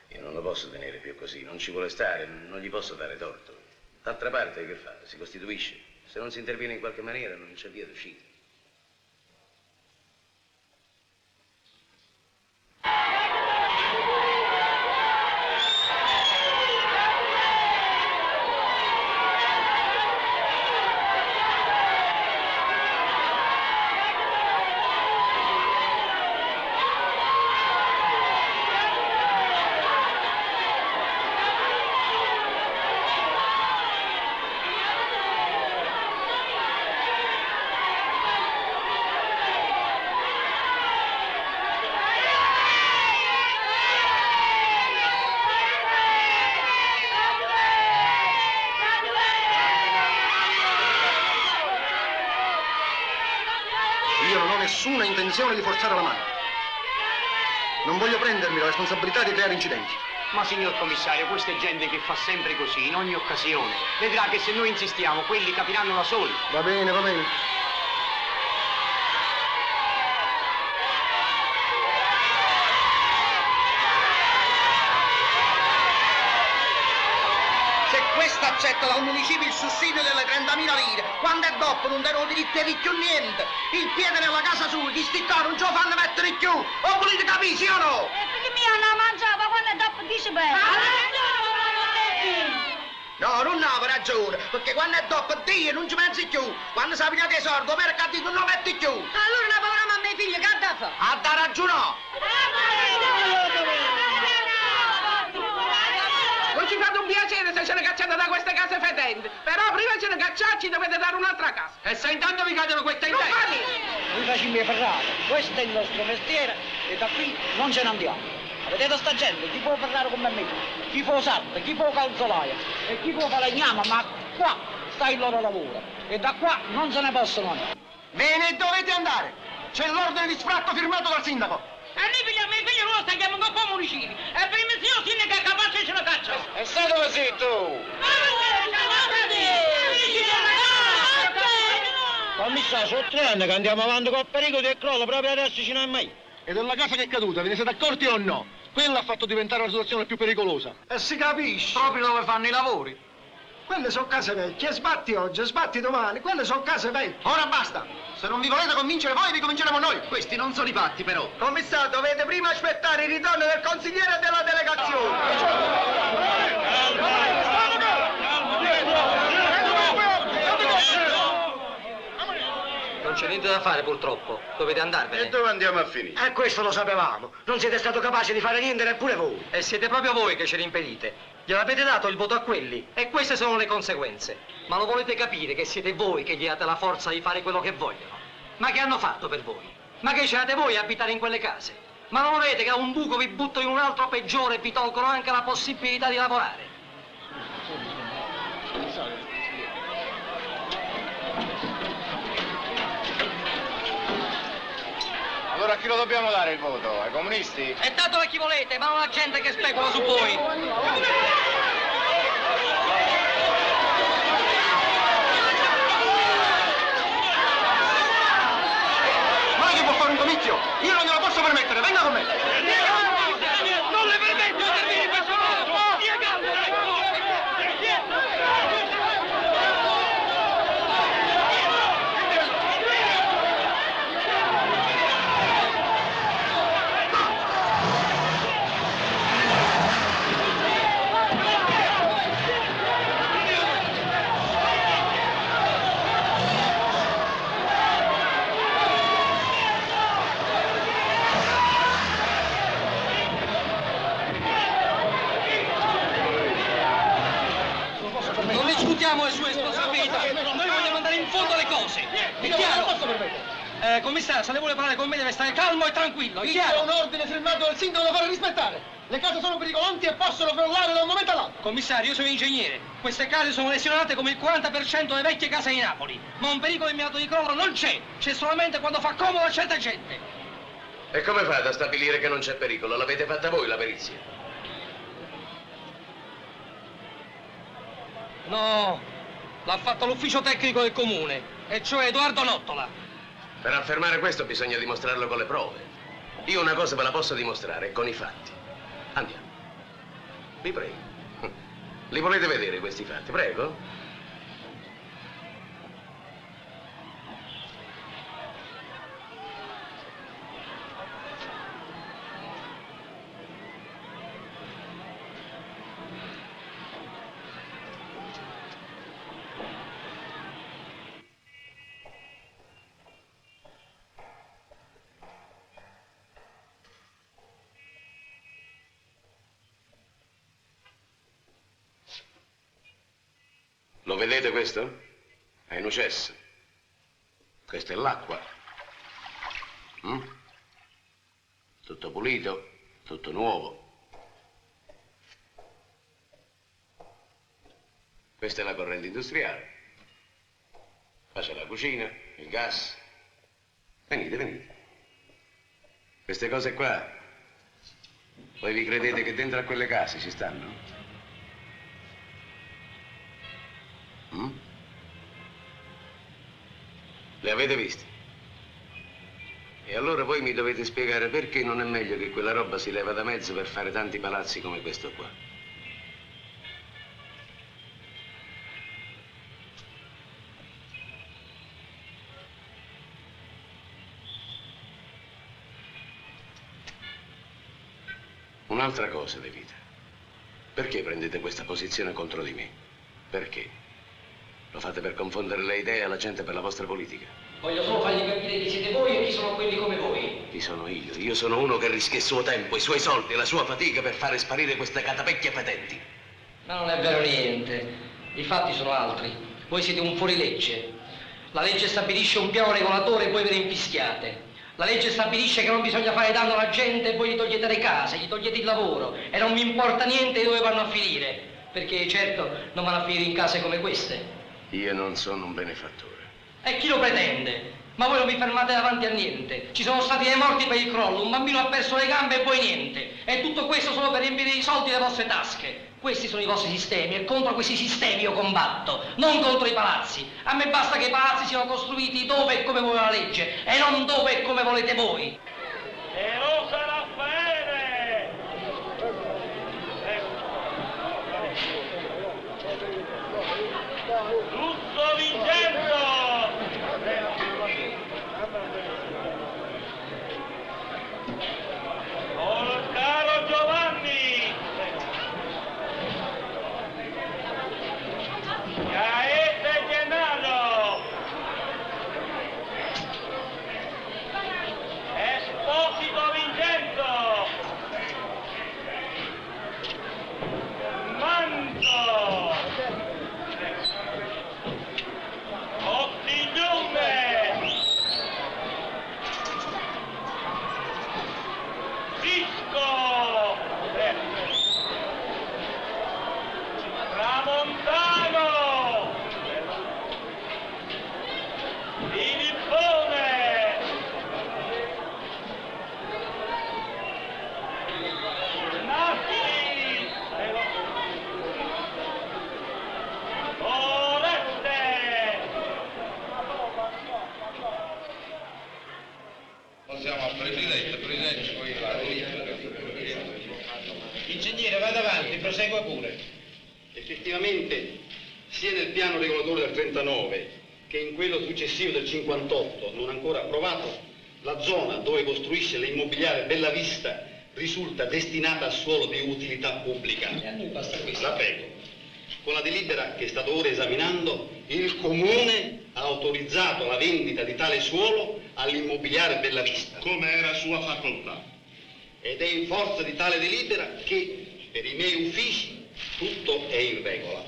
Io non lo posso tenere più così, non ci vuole stare, non gli posso dare torto. D'altra parte, che fa? Si costituisce. Se non si interviene in qualche maniera, non c'è via d'uscita. Nessuna intenzione di forzare la mano. Non voglio prendermi la responsabilità di creare incidenti. Ma signor commissario, questa è gente che fa sempre così, in ogni occasione. Vedrà che se noi insistiamo, quelli capiranno da soli. Va bene, va bene. Questa accetta dal municipio il sussidio delle 30.000 lire. Quando è dopo non devono diritti più niente. Il piede nella casa sua, di sticcare non ce lo fanno mettere più. O volete capire, sì o no? Perché mia non mangiava quando è dopo dice bene. No, non avevo ragione, perché quando è dopo Dio non ci pensi più. Quando si pigliato i soldi, per che non lo metti più. Allora la povera mamma e i figli, che da fa? Ha da ragione. Non ci fate un piacere se ce ne cacciate da queste case fedenti, però prima ce ne cacciarci dovete dare un'altra casa. E se intanto vi cadono queste idee? Non fate! Noi facciamo le ferrate, questo è il nostro mestiere e da qui non ce ne andiamo. Vedete sta gente, chi può parlare come me, chi può sarto, chi può calzolaia e chi può falegname, ma qua sta il loro lavoro e da qua non se ne possono andare. Bene, dovete andare. C'è l'ordine di sfratto firmato dal sindaco. E noi pigliamo i figli nostri, andiamo con i municipio. E prima il signor sindaco è capace ce la caccia. E sai dove sei tu? Commissario, sono 3 anni che andiamo avanti col pericolo del crollo, proprio adesso ci non è mai. E della casa che è caduta, ve ne siete accorti o no? Quella ha fatto diventare la situazione più pericolosa. E si capisce. Proprio dove fanno i lavori. Quelle sono case vecchie, sbatti oggi, sbatti domani, quelle sono case vecchie. Ora basta! Se non vi volete convincere voi, vi convinceremo noi. Questi non sono i patti, però. Commissario, dovete prima aspettare il ritorno del consigliere e della delegazione. Non c'è niente da fare purtroppo, dovete andarvene. E dove andiamo a finire? Questo lo sapevamo, non siete stato capaci di fare niente neppure voi. E siete proprio voi che ce li impedite. Gliel'avete dato il voto a quelli e queste sono le conseguenze. Ma lo volete capire che siete voi che gli date la forza di fare quello che vogliono? Ma che hanno fatto per voi? Ma che c'erate voi a abitare in quelle case? Ma non vedete che a un buco vi butto in un altro peggiore e vi tolgono anche la possibilità di lavorare? Allora a chi lo dobbiamo dare il voto? Ai comunisti? E datelo a chi volete, ma non a gente che specula su voi. Ma chi può fare un comizio? Io non glielo posso permettere, venga con me! Non le permetto di intervenire in questo modo! Non discutiamo le sue responsabilità. Noi vogliamo andare in fondo alle cose. È chiaro? Commissario, se lei vuole parlare con me deve stare calmo e tranquillo, C'è chiaro? un ordine firmato dal sindaco da fare rispettare. Le case sono pericolanti e possono crollare da un momento all'altro. Commissario, io sono ingegnere. Queste case sono lesionate come il 40% delle vecchie case di Napoli. Ma un pericolo immediato di crollo non c'è. C'è solamente quando fa comodo a certa gente. E come fate a stabilire che non c'è pericolo? L'avete fatta voi la perizia? No, l'ha fatto l'ufficio tecnico del comune, e cioè Edoardo Nottola. Per affermare questo bisogna dimostrarlo con le prove. Io una cosa ve la posso dimostrare, con i fatti. Andiamo. Vi prego. Li volete vedere questi fatti? Prego. Lo vedete questo? È un cesso. Questa è l'acqua. Tutto pulito, tutto nuovo. Questa è la corrente industriale. Qua c'è la cucina, il gas. Venite, venite. Queste cose qua, voi vi credete che dentro a quelle case ci stanno? Le avete viste? E allora voi mi dovete spiegare perché non è meglio che quella roba si leva da mezzo per fare tanti palazzi come questo qua. Un'altra cosa, De Vita. Perché prendete questa posizione contro di me? Perché? Lo fate per confondere le idee alla gente per la vostra politica? Voglio solo fargli capire chi siete voi e chi sono quelli come voi. Chi sono io? Io sono uno che rischia il suo tempo, i suoi soldi e la sua fatica per fare sparire queste catapecchie fetenti. Ma non è vero niente. I fatti sono altri. Voi siete un fuorilegge. La legge stabilisce un piano regolatore e voi ve ne infischiate. La legge stabilisce che non bisogna fare danno alla gente e voi gli togliete le case, gli togliete il lavoro. E non mi importa niente di dove vanno a finire. Perché certo non vanno a finire in case come queste. Io non sono un benefattore. E chi lo pretende? Ma voi non vi fermate davanti a niente. Ci sono stati dei morti per il crollo, un bambino ha perso le gambe e voi niente. E tutto questo solo per riempire i soldi delle vostre tasche. Questi sono i vostri sistemi e contro questi sistemi io combatto, non contro i palazzi. A me basta che i palazzi siano costruiti dove e come vuole la legge e non dove e come volete voi. E Rosa Raffaele! Lusso Vincenzo! Caro Giovanni! Gaete Gennaro! Esposito Vincenzo! Manzo! Ottiglione! Visco! Tramontano! Filippone! Nasti! Oreste! Passiamo al Presidente, Presidente, poi la Ingegnere, vada avanti, prosegua pure. Effettivamente, sia nel piano regolatore del 39 che in quello successivo del 58, non ancora approvato, la zona dove costruisce l'immobiliare Bella Vista risulta destinata a suolo di utilità pubblica. E a noi basta questo. La prego. Con la delibera che è stato ora esaminando, il Comune ha autorizzato la vendita di tale suolo all'immobiliare Bella Vista. Come era sua facoltà. Ed è in forza di tale delibera che, per i miei uffici, tutto è in regola.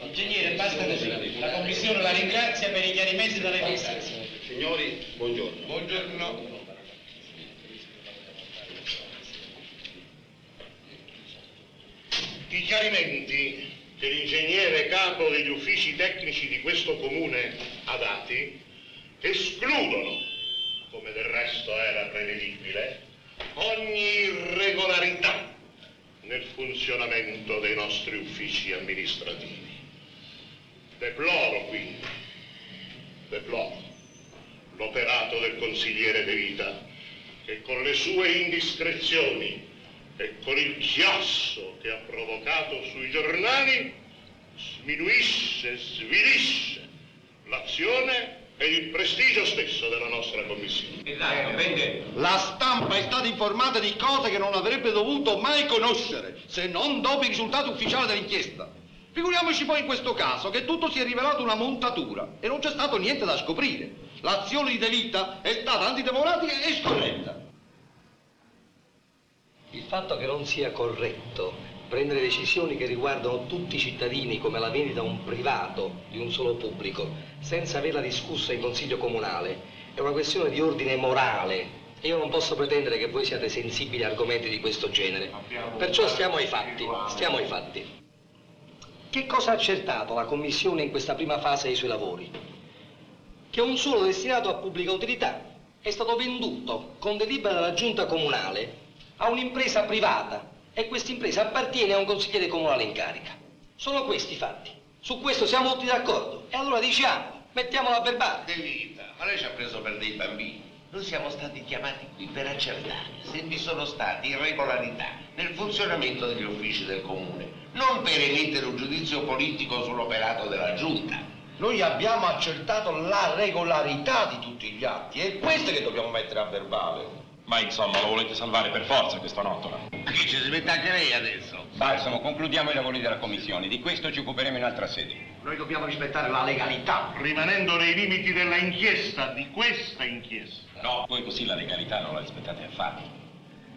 Ingegnere, basta così. La Commissione la ringrazia per i chiarimenti da lei fatti. Signori, buongiorno. Buongiorno. I chiarimenti che l'ingegnere capo degli uffici tecnici di questo comune ha dati escludono, come del resto era prevedibile, ogni irregolarità nel funzionamento dei nostri uffici amministrativi. Deploro quindi, l'operato del consigliere De Vita, che con le sue indiscrezioni e con il chiasso che ha provocato sui giornali sminuisce, svilisce l'azione e il prestigio stesso della nostra commissione. Esatto, la stampa è stata informata di cose che non avrebbe dovuto mai conoscere, se non dopo il risultato ufficiale dell'inchiesta. Figuriamoci poi in questo caso che tutto si è rivelato una montatura e non c'è stato niente da scoprire. L'azione di De Vita è stata antidemocratica e scorretta. Il fatto che non sia corretto prendere decisioni che riguardano tutti i cittadini come la vendita a un privato di un solo pubblico senza averla discussa in consiglio comunale è una questione di ordine morale e io non posso pretendere che voi siate sensibili a argomenti di questo genere. Perciò stiamo ai fatti. Che cosa ha accertato la Commissione in questa prima fase dei suoi lavori? Che un suolo destinato a pubblica utilità è stato venduto con delibera della Giunta Comunale a un'impresa privata e questa impresa appartiene a un consigliere comunale in carica. Sono questi i fatti. Su questo siamo tutti d'accordo. E allora diciamo, mettiamolo a verbale. De Vita, ma lei ci ha preso per dei bambini. Noi siamo stati chiamati qui per accertare se vi sono state irregolarità nel funzionamento degli uffici del comune, non per emettere un giudizio politico sull'operato della giunta. Noi abbiamo accertato la regolarità di tutti gli atti, è questo che dobbiamo mettere a verbale. Ma insomma, lo volete salvare per forza questa nottola? Qui ci si mette anche lei adesso. Balsamo, concludiamo i lavori della commissione, di questo ci occuperemo in altra sede. Noi dobbiamo rispettare la legalità. Rimanendo nei limiti della inchiesta, di questa inchiesta. No, voi così la legalità non la rispettate affatto.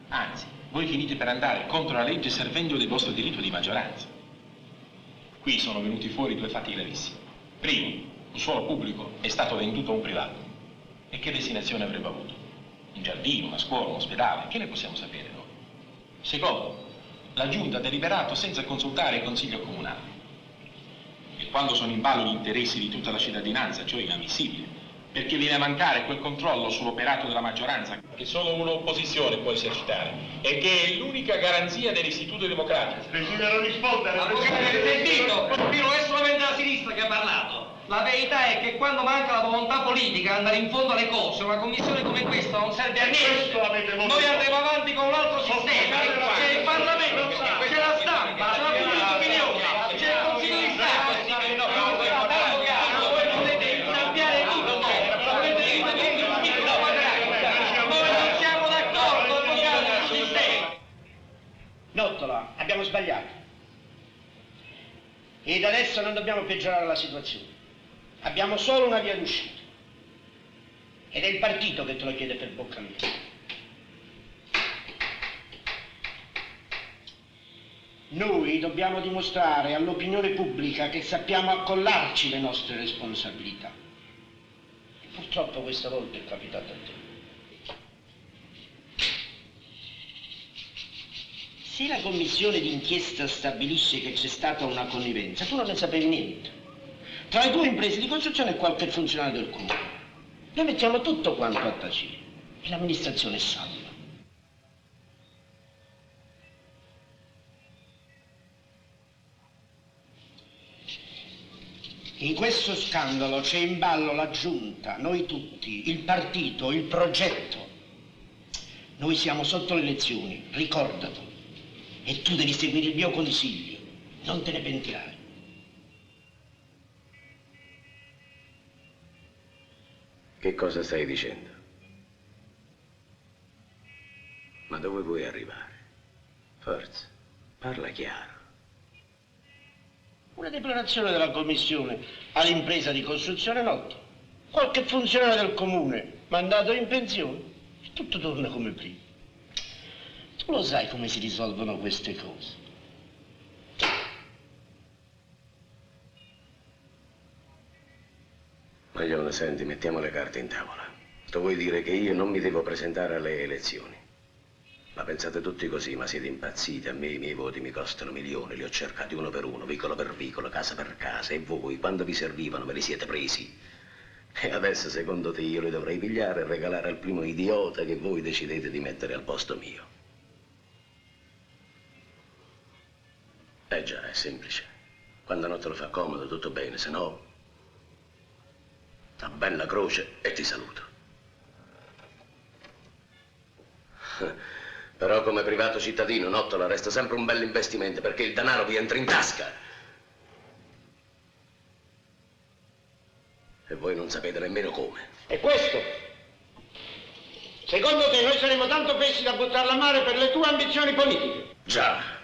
Anzi, voi finite per andare contro la legge servendo del vostro diritto di maggioranza. Qui sono venuti fuori due fatti gravissimi. Primo, un suolo pubblico è stato venduto a un privato. E che destinazione avrebbe avuto? Un giardino, una scuola, un ospedale, che ne possiamo sapere noi? Secondo, la Giunta ha deliberato senza consultare il Consiglio Comunale. E quando sono in ballo gli interessi di tutta la cittadinanza, ciò è inammissibile, perché viene a mancare quel controllo sull'operato della maggioranza che solo un'opposizione può esercitare e che è l'unica garanzia dell'istituto democratico. Desidero rispondere. Ma voi avete sentito? Qui non è solamente la sinistra che ha parlato. La verità è che quando manca la volontà politica ad andare in fondo alle cose, una commissione come questa non serve a niente. Noi andremo avanti con un altro sistema. C'è il Parlamento, c'è la stampa, c'è la pubblica opinione, c'è il Consiglio di Stato. Voi potete insabbiare tutto, volete rimanere un mito da quadrare. Noi non siamo d'accordo con il sistema. Nottola, abbiamo sbagliato. Ed adesso non dobbiamo peggiorare la situazione. Abbiamo solo una via d'uscita. Ed è il partito che te lo chiede per bocca mia. Noi dobbiamo dimostrare all'opinione pubblica che sappiamo accollarci le nostre responsabilità. E purtroppo questa volta è capitato a te. Se la commissione d'inchiesta stabilisce che c'è stata una connivenza, tu non ne sapevi niente. Tra le tue imprese di costruzione e qualche funzionario del comune. Noi mettiamo tutto quanto a tacere e l'amministrazione è salva. In questo scandalo c'è in ballo la giunta, noi tutti, il partito, il progetto. Noi siamo sotto le elezioni, ricordatelo. E tu devi seguire il mio consiglio, non te ne pentirai. Che cosa stai dicendo? Ma dove vuoi arrivare? Forza, parla chiaro. Una deplorazione della commissione all'impresa di costruzione notte. Qualche funzionario del comune mandato in pensione e tutto torna come prima. Tu lo sai come si risolvono queste cose. Maglione, senti, mettiamo le carte in tavola. Tu vuoi dire che io non mi devo presentare alle elezioni? La pensate tutti così, ma siete impazziti. A me i miei voti mi costano milioni, li ho cercati uno per uno, vicolo per vicolo, casa per casa, e voi, quando vi servivano, me li siete presi. E adesso, secondo te, io li dovrei pigliare e regalare al primo idiota che voi decidete di mettere al posto mio. Eh già, è semplice. Quando non te lo fa comodo, tutto bene, se no... una bella croce e ti saluto. Però come privato cittadino, Nottola resta sempre un bel investimento perché il denaro vi entra in tasca. E voi non sapete nemmeno come. E questo? Secondo te noi saremo tanto pesci da buttarla a mare per le tue ambizioni politiche? Già.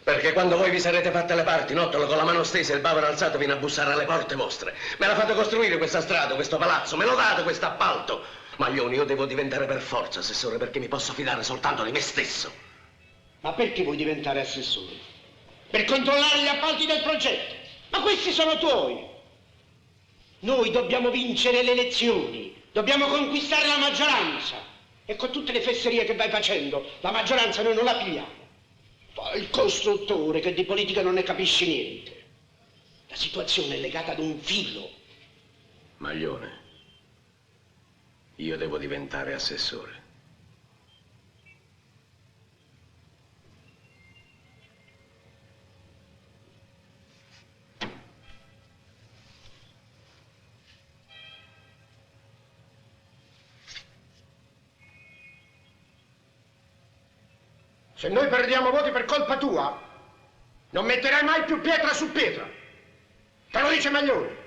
Perché quando voi vi sarete fatte le parti, Nottola con la mano stesa e il bavero alzato viene a bussare alle porte vostre. Me la fate costruire questa strada, questo palazzo, me lo date questo appalto. Maglioni, io devo diventare per forza assessore perché mi posso fidare soltanto di me stesso. Ma perché vuoi diventare assessore? Per controllare gli appalti del progetto. Ma questi sono tuoi. Noi dobbiamo vincere le elezioni, dobbiamo conquistare la maggioranza. E con tutte le fesserie che vai facendo, la maggioranza noi non la pigliamo. Poi il costruttore che di politica non ne capisce niente. La situazione è legata ad un filo. Maglione, io devo diventare assessore. Se noi perdiamo voti per colpa tua, non metterai mai più pietra su pietra. Te lo dice Maglione.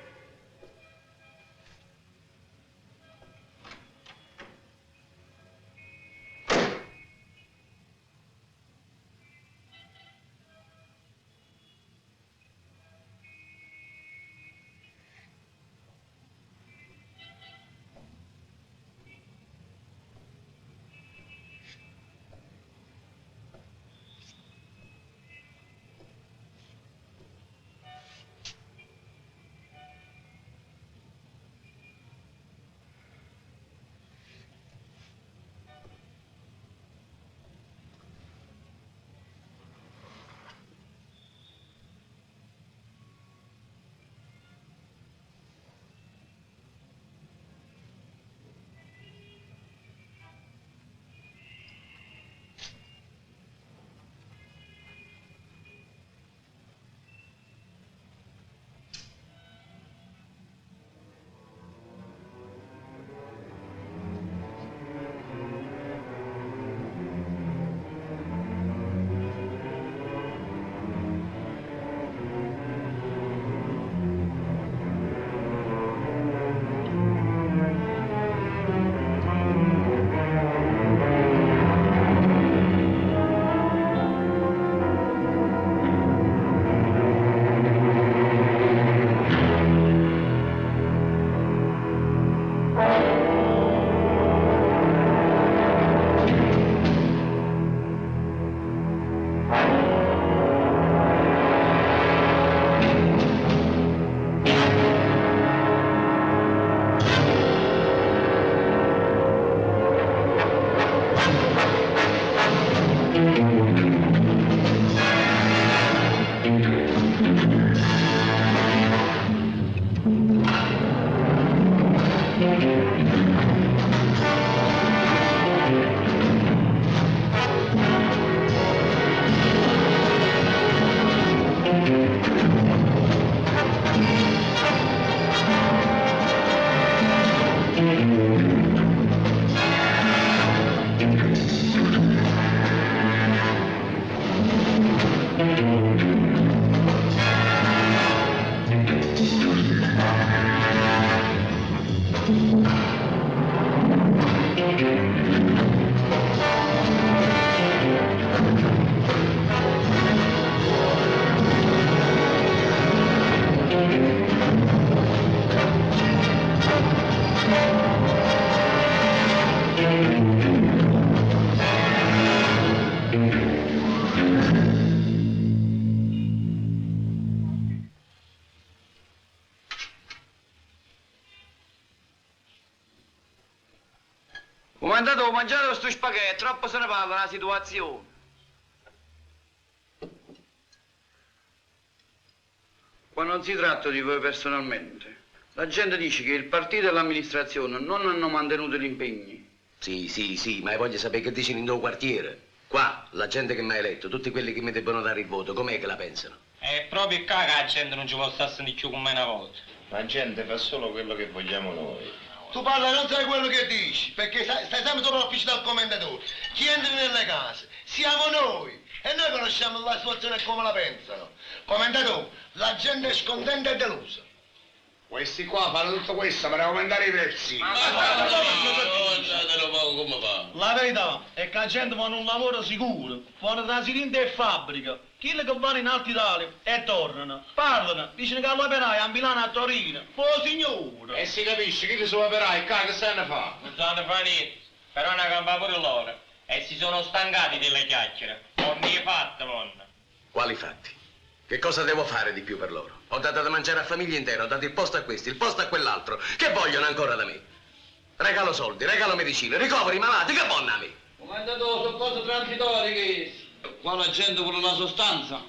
devo mangiare questo spaghetti, troppo se ne parla della situazione. Qua non si tratta di voi personalmente. La gente dice che il partito e l'amministrazione non hanno mantenuto gli impegni. Sì, ma voglio sapere che dicono in tuo quartiere. Qua, la gente che mi ha eletto, tutti quelli che mi debbono dare il voto, com'è che la pensano? È proprio qua che la gente non ci può stare a sentire più con me una volta. La gente fa solo quello che vogliamo noi. Tu parla e non sai quello che dici, perché stai sempre sopra l'ufficio del commendatore. Chi entra nelle case? Siamo noi. E noi conosciamo la situazione e come la pensano. Commendatore, la gente è scontenta e delusa. Questi qua fanno tutto questo per aumentare i prezzi. La verità è che la gente fa un lavoro sicuro, fanno da sirinda e fabbrica. Quelli che vanno in Alta Italia e tornano, parlano, dicono che all'operai a Milano a Torino. Oh signore! E si capisce che li sono operai, che se ne fa? Non se ne fa niente, però ne campa pure loro. E si sono stancati delle chiacchiere. Non ne è fatta, monna. Quali fatti? Che cosa devo fare di più per loro? Ho dato da mangiare a famiglia intera, ho dato il posto a questi, il posto a quell'altro. Che vogliono ancora da me? Regalo soldi, regalo medicine, ricoveri i malati, che vogliono a me? Commendatore, sono cose transitorie che... Qua la gente vuole la sostanza.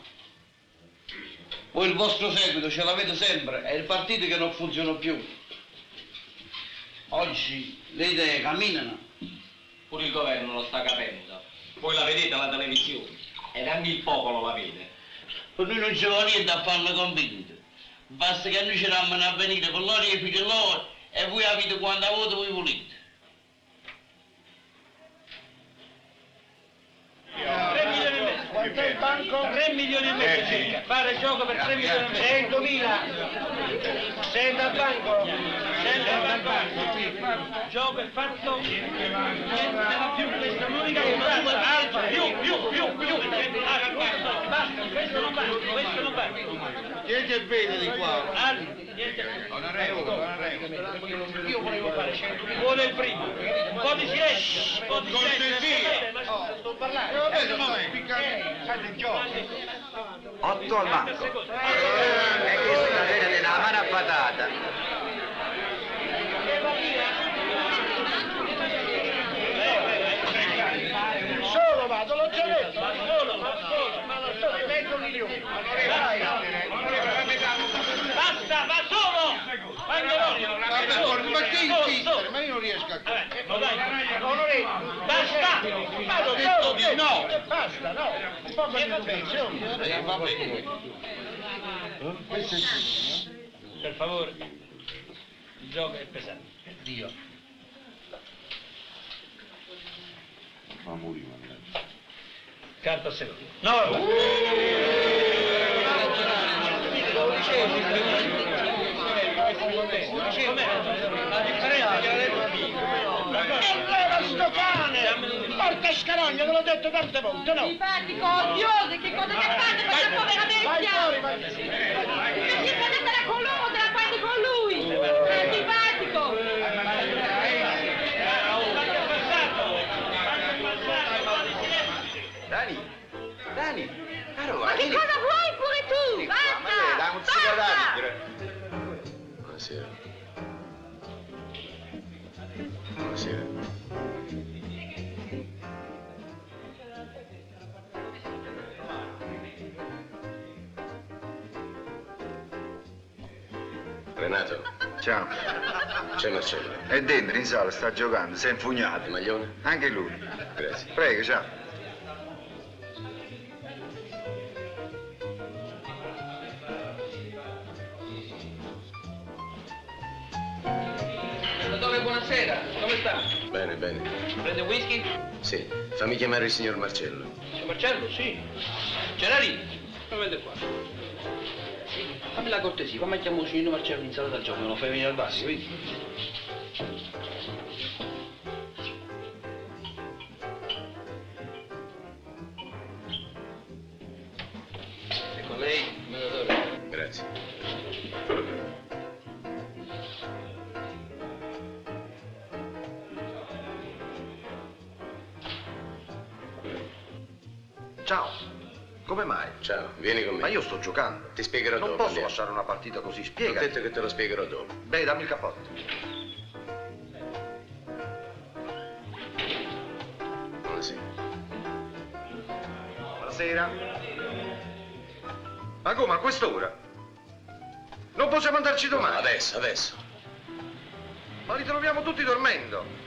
Voi il vostro seguito ce l'avete sempre, è il partito che non funziona più. Oggi le idee camminano. Pure il governo lo sta capendo. Voi la vedete alla televisione ed anche il popolo la vede. Noi non ci vuole niente a farlo convinto. Basta che noi ci rammano a venire con loro e i figli loro e voi avete quanta volta voi volete. 3 milioni e mezzo. Quanto è il banco? 3 milioni e mezzo circa. Fare gioco per 3 milioni e mezzo. 100.000. Senta al banco. Senta al banco. Gioco è fatto. Niente più. Questa è l'unica cosa. Alfa. Più. Basta. Questo non va. Niente bene di qua. Onorevole. Io volevo fare 100.000. Vuole il primo. Un po' di silenzio. Sto parlando. 8 al banco. E questa è la vera della mano a patata. Solo vado, l'ho già detto. Solo, ma lo sto di mezzo milione. Basta, va solo! Ma che insistere? Ma io non riesco a capire. Basta! Ho detto di no! Basta, no. Un po' di attenzione. Va bene. Per favore, il gioco è pesante. Dio. Carta seconda. No! La differenza gliela detto E leva sto cane! Porca scarogna, ve l'ho detto tante volte, no? Simpatico, odioso, che cosa che fate per la povera vecchia? Vai! Perché potete la colore, te la fate con lui? Simpatico! Dani, caro, Ma che cosa vuoi pure tu? Basta! dai un Basta! cigarro. Buonasera. Buonasera. Renato, Ciao. c'è Marcello. È dentro in sala, sta giocando, si è infugnato. Il maglione? Anche lui. Grazie. Prego, ciao. Dottore, buonasera. Come sta? Bene, bene. Prende un whisky? Sì, fammi chiamare il signor Marcello. Signor Marcello? Sì. Gerardi, venite qua. Fammi la cortesia, fammi chiamare il signor Marcello in sala da gioco, me lo fai venire al basso, vedi? Ecco lei, commendatore. Grazie. Ciao. Come mai? Ciao, vieni con me. Ma io sto giocando. Ti spiegherò Non dopo. posso andiamo. lasciare una partita così, Ho spiega. detto che te lo spiegherò dopo. Beh, dammi il cappotto. sera. Ma come, a quest'ora? Non possiamo andarci domani? Adesso. Ma li troviamo tutti dormendo.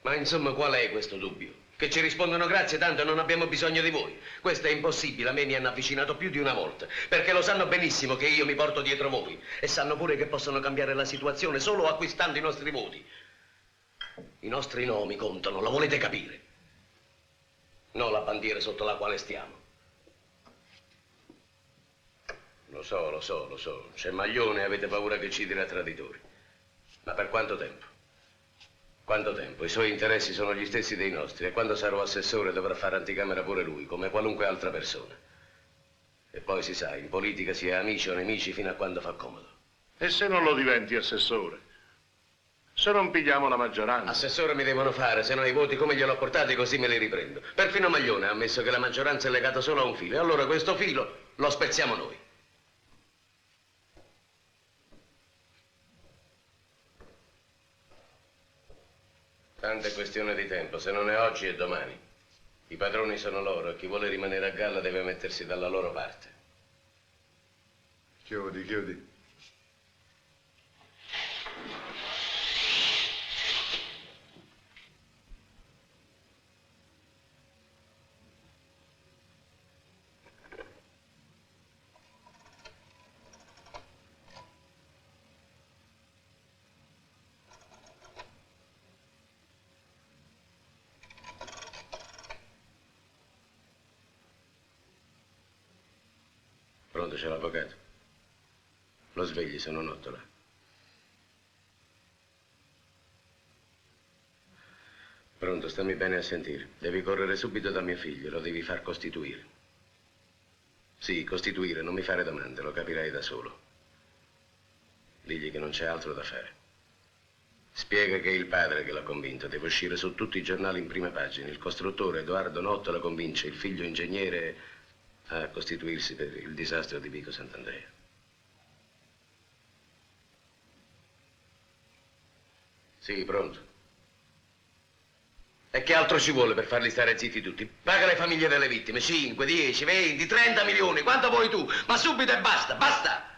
Ma insomma, qual è questo dubbio? Che ci rispondono grazie, tanto non abbiamo bisogno di voi. Questo è impossibile, a me mi hanno avvicinato più di una volta, perché lo sanno benissimo che io mi porto dietro voi e sanno pure che possono cambiare la situazione solo acquistando i nostri voti. I nostri nomi contano, lo volete capire? No, la bandiera sotto la quale stiamo. Lo so. C'è Maglione e avete paura che ci dirà traditori. Ma per quanto tempo? Quanto tempo? I suoi interessi sono gli stessi dei nostri e quando sarò assessore dovrà fare anticamera pure lui, come qualunque altra persona. E poi si sa, in politica si è amici o nemici fino a quando fa comodo. E se non lo diventi assessore? Se non pigliamo la maggioranza? Assessore mi devono fare, se no i voti come gliel'ho portati così me li riprendo. Perfino Maglione ha ammesso che la maggioranza è legata solo a un filo e allora questo filo lo spezziamo noi. Tanto è questione di tempo, se non è oggi è domani. I padroni sono loro e chi vuole rimanere a galla deve mettersi dalla loro parte. Chiudi. Pronto, c'è l'avvocato? Lo svegli, sono nottola. Pronto, stammi bene a sentire. Devi correre subito da mio figlio, lo devi far costituire. Sì, costituire, non mi fare domande, lo capirai da solo. Digli che non c'è altro da fare. Spiega che è il padre che l'ha convinto, deve uscire su tutti i giornali in prime pagine. Il costruttore Edoardo Nottola convince il figlio ingegnere a costituirsi per il disastro di Vico Sant'Andrea. Sì, pronto. E che altro ci vuole per farli stare zitti tutti? Paga le famiglie delle vittime, 5, 10, 20, 30 milioni, quanto vuoi tu, ma subito e basta, basta!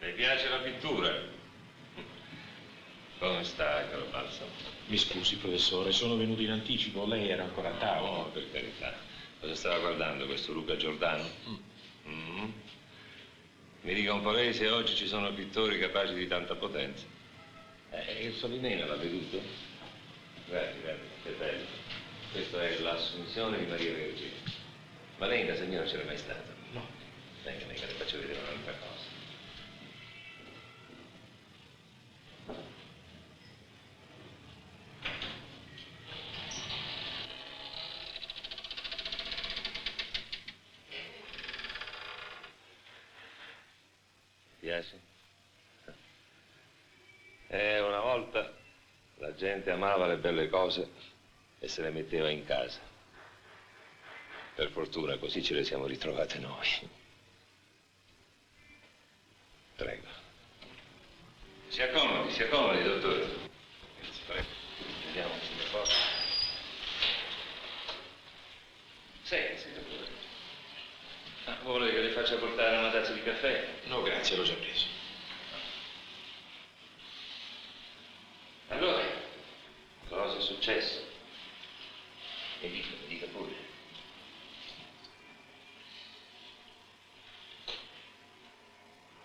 Le piace la pittura? Come sta, caro Balsamo? Mi scusi, professore, sono venuto in anticipo, lei era ancora a tavola. Oh, per carità. Cosa stava guardando questo Luca Giordano? Mi dica un po' lei se oggi ci sono pittori capaci di tanta potenza. Il Solimena l'ha veduto? Guardi, che bello. Questa è l'Assunzione di Maria Vergine. Ma lei in casa mia non c'era mai stato? No. Venga, le faccio vedere un'altra cosa. Piace? Una volta la gente amava le belle cose e se le metteva in casa. Per fortuna così ce le siamo ritrovate noi. Prego. Si accomodi, dottore. Grazie, prego. Vediamo le cose. Sì, dottore. Vuole che le faccia portare una tazza di caffè? No, grazie, l'ho già preso. Allora, cosa è successo? Mi dica pure.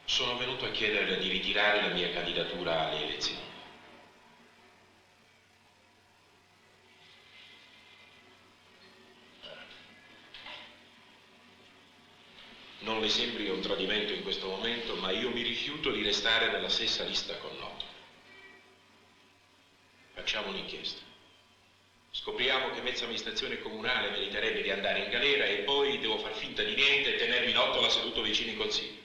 Sono venuto a chiederle di ritirare la mia candidatura alle elezioni. Non le sembri un tradimento in questo momento, ma io mi rifiuto di restare nella stessa lista con Noto. Facciamo un'inchiesta. Scopriamo che mezza amministrazione comunale meriterebbe di andare in galera e poi devo far finta di niente e tenermi Nottola seduto vicino in consiglio.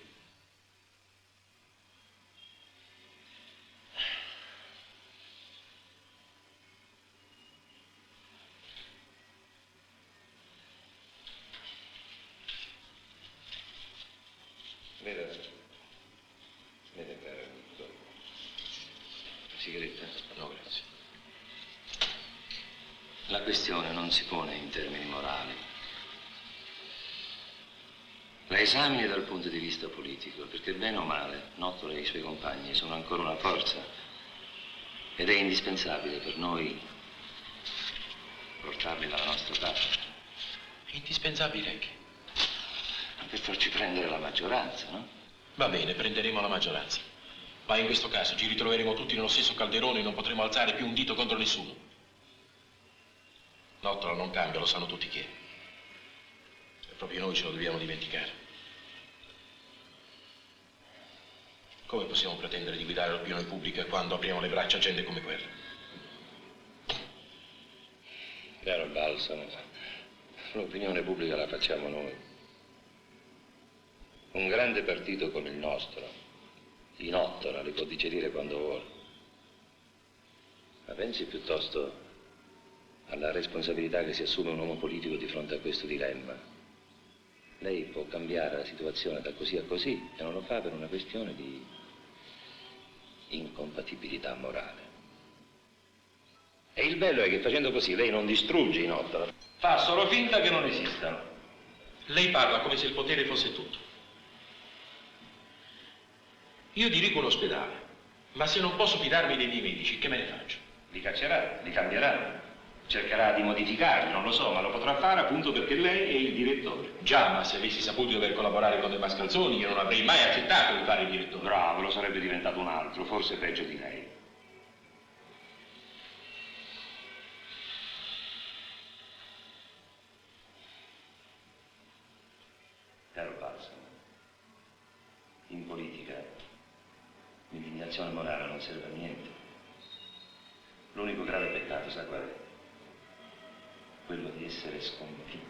Vede, caro, sigaretta? No, grazie. La questione non si pone in termini morali. La esamini dal punto di vista politico, perché bene o male, Nottola e i suoi compagni sono ancora una forza ed è indispensabile per noi portarli dalla nostra parte. Indispensabile che? Per farci prendere la maggioranza, no? Va bene, prenderemo la maggioranza. Ma in questo caso ci ritroveremo tutti nello stesso calderone e non potremo alzare più un dito contro nessuno. Nottola non cambia, lo sanno tutti chi è. E proprio noi ce lo dobbiamo dimenticare. Come possiamo pretendere di guidare l'opinione pubblica quando apriamo le braccia a gente come quella? Caro Balsamo, l'opinione pubblica la facciamo noi. Un grande partito come il nostro, di Nottola, li può digerire quando vuole. Ma pensi piuttosto alla responsabilità che si assume un uomo politico di fronte a questo dilemma. Lei può cambiare la situazione da così a così e non lo fa per una questione di incompatibilità morale. E il bello è che facendo così lei non distrugge i Nottola, fa solo finta che non esistano. Lei parla come se il potere fosse tutto. Io dirigo un ospedale, ma se non posso fidarmi dei miei medici, che me ne faccio? Li caccerà, li cambierà, cercherà di modificarli, non lo so, ma lo potrà fare appunto perché lei è il direttore. Già, ma se avessi saputo di dover collaborare con De Mascalzoni, io non avrei mai accettato di fare il direttore. Bravo, lo sarebbe diventato un altro, forse peggio di lei. Caro Balsamo, in politica l'indignazione morale non serve a niente. L'unico grave peccato, sa qual è? Quello di essere sconfitti.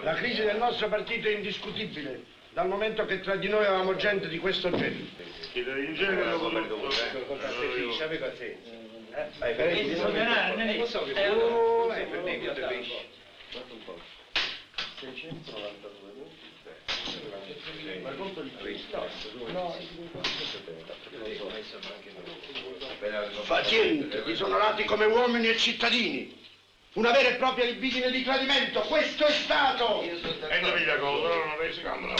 La crisi del nostro partito è indiscutibile, dal momento che tra di noi avevamo gente di questo genere. Pazienti, disonorati come uomini e cittadini. Una vera e propria libidine di tradimento, questo è stato! E non via cosa, non avessi camera,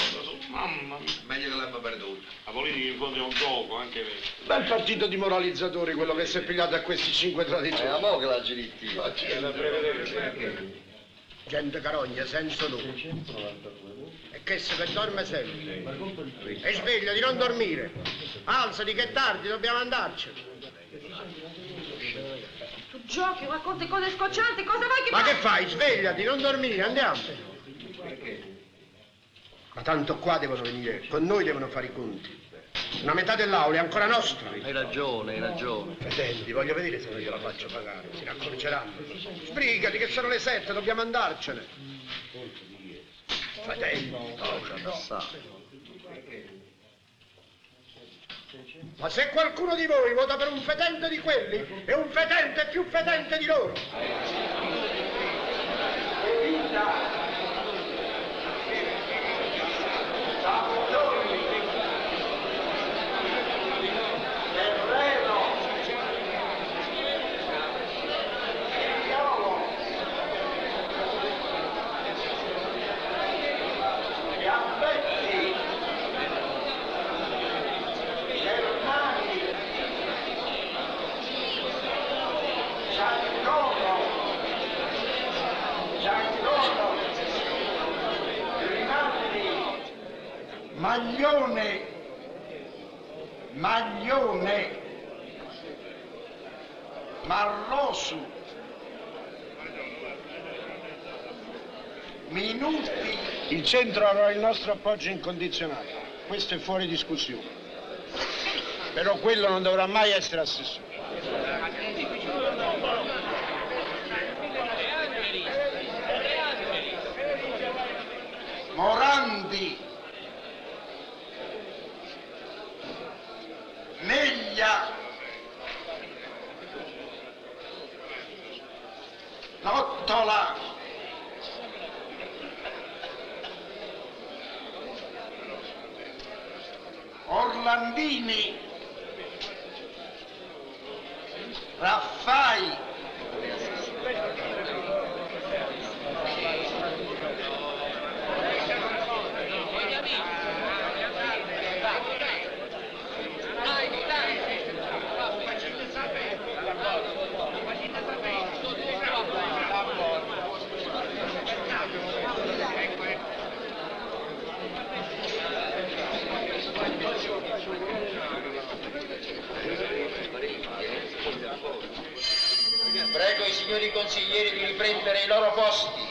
mamma mia. Meglio che l'abbiamo perduto. La politica in fondo è un gioco, anche vero. Bel partito di moralizzatori, quello che si è pigliato a questi 5 traditori. mo che la giritti. Gente carogna, senso nulla. E che se che dorme sempre. E sveglia di non dormire. Alzati che è tardi, dobbiamo andarcene. Tu giochi, racconti cose scoccianti, cosa vuoi che Ma che fai? Svegliati, non dormire, andiamo. Ma tanto qua devono venire, con noi devono fare i conti. Una metà dell'aula è ancora nostra. Hai ragione, hai ragione. Fedeli, voglio vedere se non gliela faccio pagare. Si racconceranno. Sbrigati che sono le 7, dobbiamo andarcene. Fedeli. Ma se qualcuno di voi vota per un fetente di quelli, è un fetente più fetente di loro. Maglione, Marrosu, Minuti. Il centro avrà il nostro appoggio incondizionato, questo è fuori discussione. Però quello non dovrà mai essere assessore. Morandi, Neglia, Nottola, Orlandini, Raffai, Prego i signori consiglieri di riprendere i loro posti.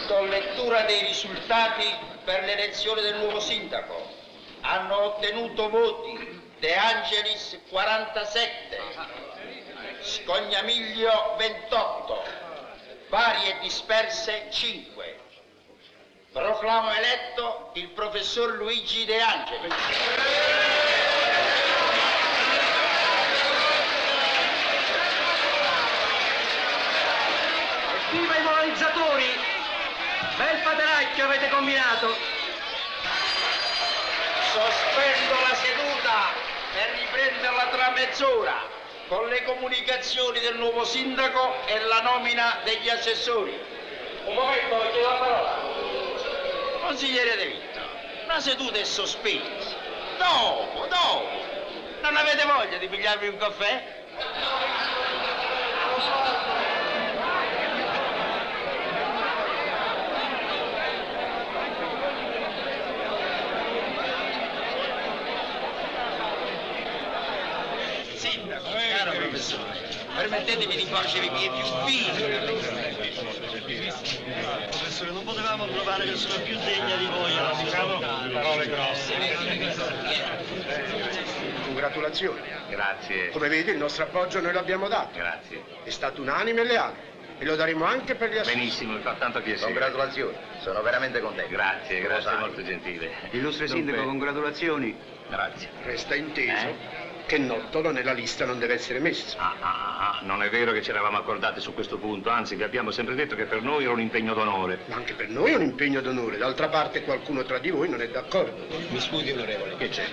Do lettura dei risultati per l'elezione del nuovo sindaco. Hanno ottenuto voti De Angelis 47, Scognamiglio 28, pari e disperse 5. Proclamo eletto il professor Luigi De Angelis. Viva i moralizzatori! Bel pateracchio avete combinato! Sospendo la seduta per riprenderla tra mezz'ora con le comunicazioni del nuovo sindaco e la nomina degli assessori. Un momento, chiedo la parola. Consigliere De Vito, la seduta è sospesa. Dopo. Non avete voglia di pigliarvi un caffè? Sindaco, caro professore, permettetemi di porgervi i miei più fini. assessore, non potevamo trovare persona più degna di voi alla sua parole grosse. Congratulazioni. Grazie. Come vedi, il nostro appoggio noi l'abbiamo dato. Grazie. È stato unanime e leale. E lo daremo anche per gli assessori. Benissimo, mi fa tanto piacere. Congratulazioni, sono veramente contento. Grazie, grazie, molto gentile. Illustre sindaco, congratulazioni. Grazie. Resta inteso che Nottolo nella lista non deve essere messo. Non è vero che ci eravamo accordati su questo punto, anzi vi abbiamo sempre detto che per noi era un impegno d'onore. Ma anche per noi è un impegno d'onore, d'altra parte qualcuno tra di voi non è d'accordo. Mi scusi, onorevole. Che c'è?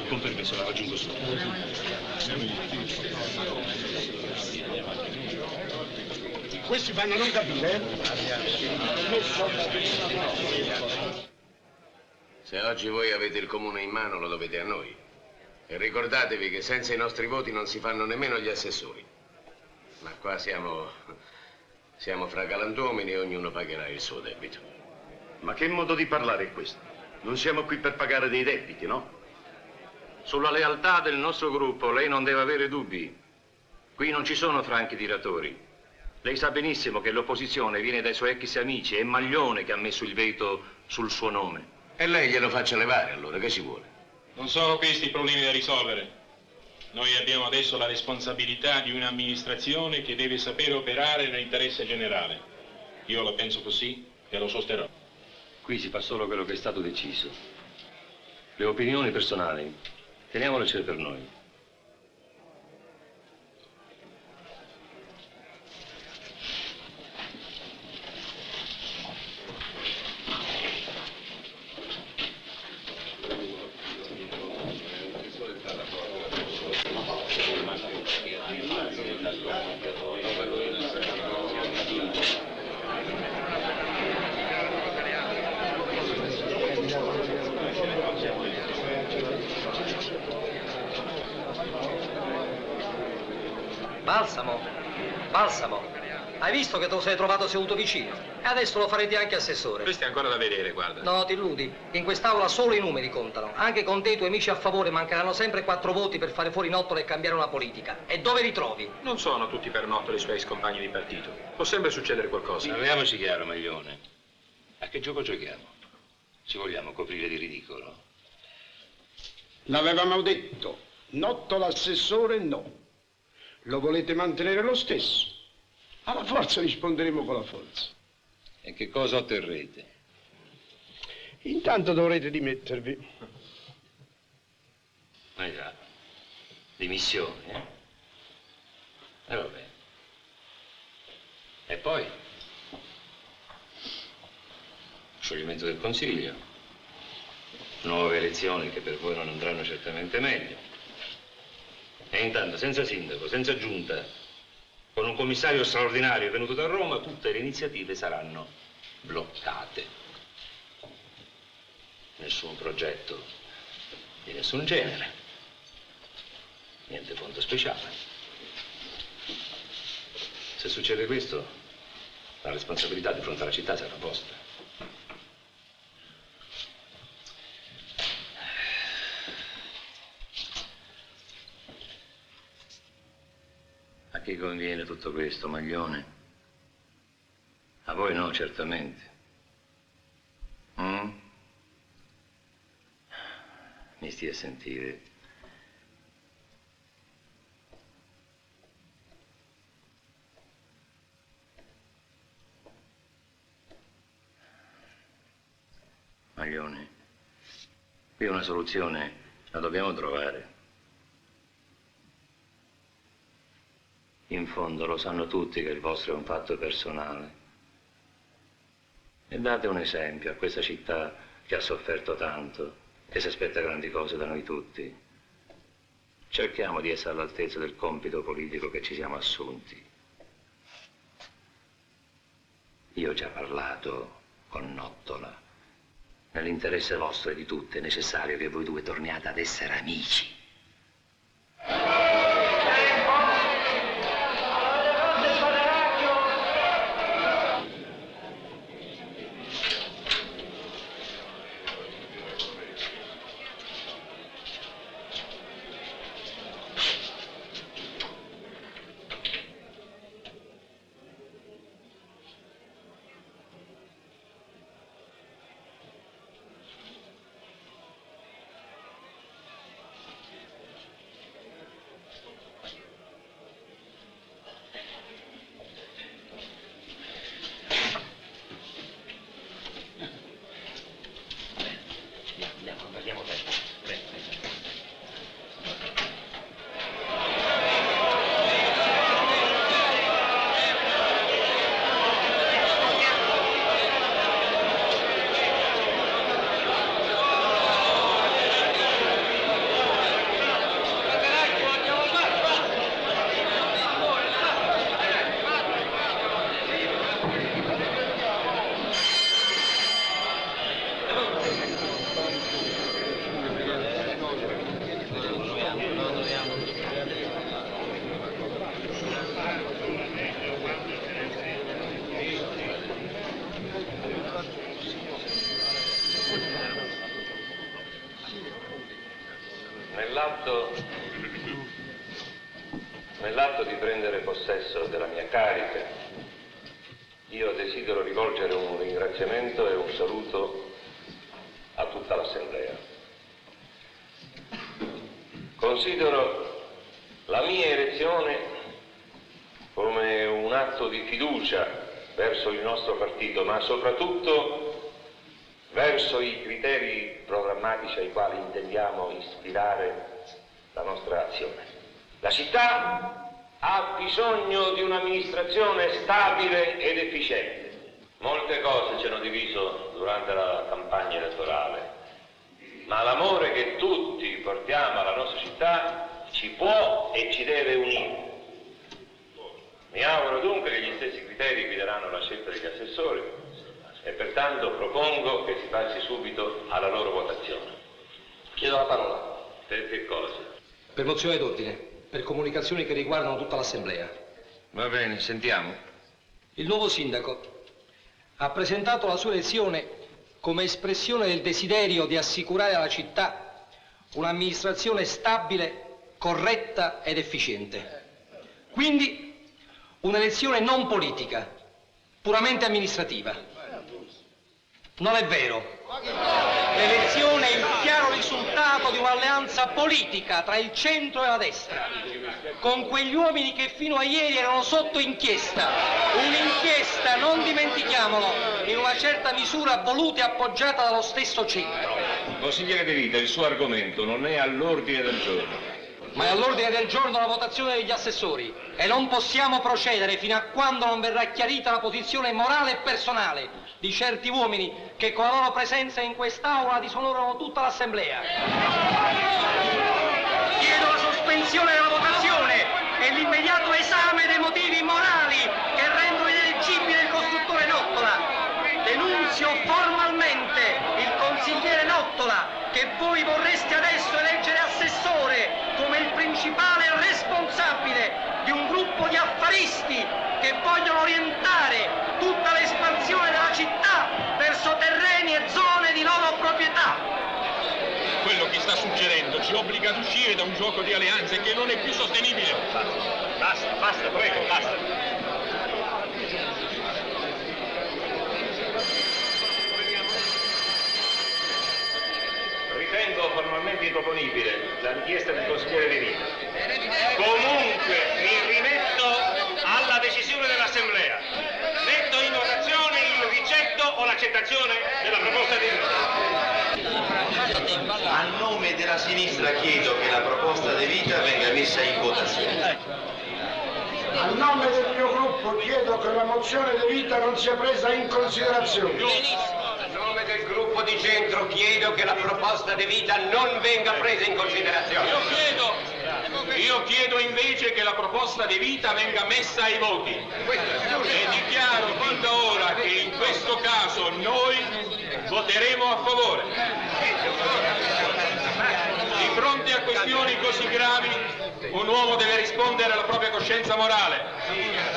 Con permesso, la raggiungo su. Questi fanno non capire, Se oggi voi avete il comune in mano, lo dovete a noi. E ricordatevi che senza i nostri voti non si fanno nemmeno gli assessori. Ma qua siamo fra galantuomini e ognuno pagherà il suo debito. Ma che modo di parlare è questo? Non siamo qui per pagare dei debiti, no? Sulla lealtà del nostro gruppo lei non deve avere dubbi. Qui non ci sono franchi tiratori. Lei sa benissimo che l'opposizione viene dai suoi ex amici, è Maglione che ha messo il veto sul suo nome. E lei glielo faccia levare allora, che ci vuole? Non sono questi i problemi da risolvere. Noi abbiamo adesso la responsabilità di un'amministrazione che deve sapere operare nell'interesse generale. Io la penso così e lo sosterrò. Qui si fa solo quello che è stato deciso. Le opinioni personali, teniamole per noi. Balsamo, hai visto che te lo sei trovato seduto vicino? E adesso lo farete anche assessore. Questo è ancora da vedere, guarda. No, ti illudi. In quest'aula solo i numeri contano. Anche con te e i tuoi amici a favore mancheranno sempre 4 voti per fare fuori Nottolo e cambiare una politica. E dove li trovi? Non sono tutti per Nottolo i suoi ex compagni di partito. Può sempre succedere qualcosa. Parliamoci chiaro, Maglione. A che gioco giochiamo? Ci vogliamo coprire di ridicolo? L'avevamo detto, Nottolo assessore no. Lo volete mantenere lo stesso? Alla forza risponderemo con la forza. E che cosa otterrete? Intanto dovrete dimettervi. Ma già, dimissioni, eh? E vabbè. E poi? Scioglimento del Consiglio. Nuove elezioni che per voi non andranno certamente meglio. E intanto, senza sindaco, senza giunta, con un commissario straordinario venuto da Roma, tutte le iniziative saranno bloccate. Nessun progetto di nessun genere. Niente fondo speciale. Se succede questo, la responsabilità di fronte alla città sarà vostra. A chi conviene tutto questo, Maglione? A voi no, certamente. Mi stia a sentire. Maglione, qui una soluzione la dobbiamo trovare. In fondo lo sanno tutti che il vostro è un fatto personale. E date un esempio a questa città che ha sofferto tanto, che si aspetta grandi cose da noi tutti. Cerchiamo di essere all'altezza del compito politico che ci siamo assunti. Io ho già parlato con Nottola. Nell'interesse vostro e di tutti è necessario che voi due torniate ad essere amici. Nell'atto di prendere possesso della mia carica, io desidero rivolgere un ringraziamento e un saluto a tutta l'Assemblea. Considero la mia elezione come un atto di fiducia verso il nostro partito, ma soprattutto verso i criteri programmatici ai quali intendiamo ispirare la nostra azione. La città ha bisogno di un'amministrazione stabile ed efficiente. Molte cose ci hanno diviso durante la campagna elettorale, ma l'amore che tutti portiamo alla nostra città ci può e ci deve unire. Mi auguro dunque che gli stessi criteri guideranno la scelta degli assessori e pertanto propongo che si passi subito alla loro votazione. Chiedo la parola. Per che cosa? Per mozione d'ordine. Per comunicazioni che riguardano tutta l'Assemblea. Va bene, sentiamo. Il nuovo sindaco ha presentato la sua elezione come espressione del desiderio di assicurare alla città un'amministrazione stabile, corretta ed efficiente. Quindi un'elezione non politica, puramente amministrativa. Non è vero. L'elezione è il chiaro risultato di un'alleanza politica tra il centro e la destra, con quegli uomini che fino a ieri erano sotto inchiesta. Un'inchiesta, non dimentichiamolo, in una certa misura voluta e appoggiata dallo stesso centro. Consigliere De Vita, il suo argomento non è all'ordine del giorno. Ma è all'ordine del giorno la votazione degli assessori e non possiamo procedere fino a quando non verrà chiarita la posizione morale e personale di certi uomini che con la loro presenza in quest'aula disonorano tutta l'Assemblea. Chiedo la sospensione della votazione e l'immediato esame dei motivi morali che rendono ineleggibile il costruttore Nottola. Denunzio formalmente il consigliere Nottola, che voi vorreste adesso eleggere assessore come il principale responsabile di un gruppo di affaristi che vogliono orientare tutta l'espansione della città verso terreni e zone di loro proprietà. Quello che sta succedendo ci obbliga ad uscire da un gioco di alleanze che non è più sostenibile. Basta, prego, basta. Ritengo formalmente improponibile la richiesta del consigliere De Vita. Comunque mi rimetto alla decisione dell'Assemblea. Metto in votazione il rigetto o l'accettazione della proposta di Vita. A nome della sinistra chiedo che la proposta De Vita venga messa in votazione. A nome del mio gruppo chiedo che la mozione De Vita non sia presa in considerazione. A nome del gruppo di centro chiedo che la proposta De Vita non venga presa in considerazione. Io chiedo invece che la proposta di Vita venga messa ai voti. E dichiaro fin da ora che in questo caso noi voteremo a favore. Di fronte a questioni così gravi, un uomo deve rispondere alla propria coscienza morale,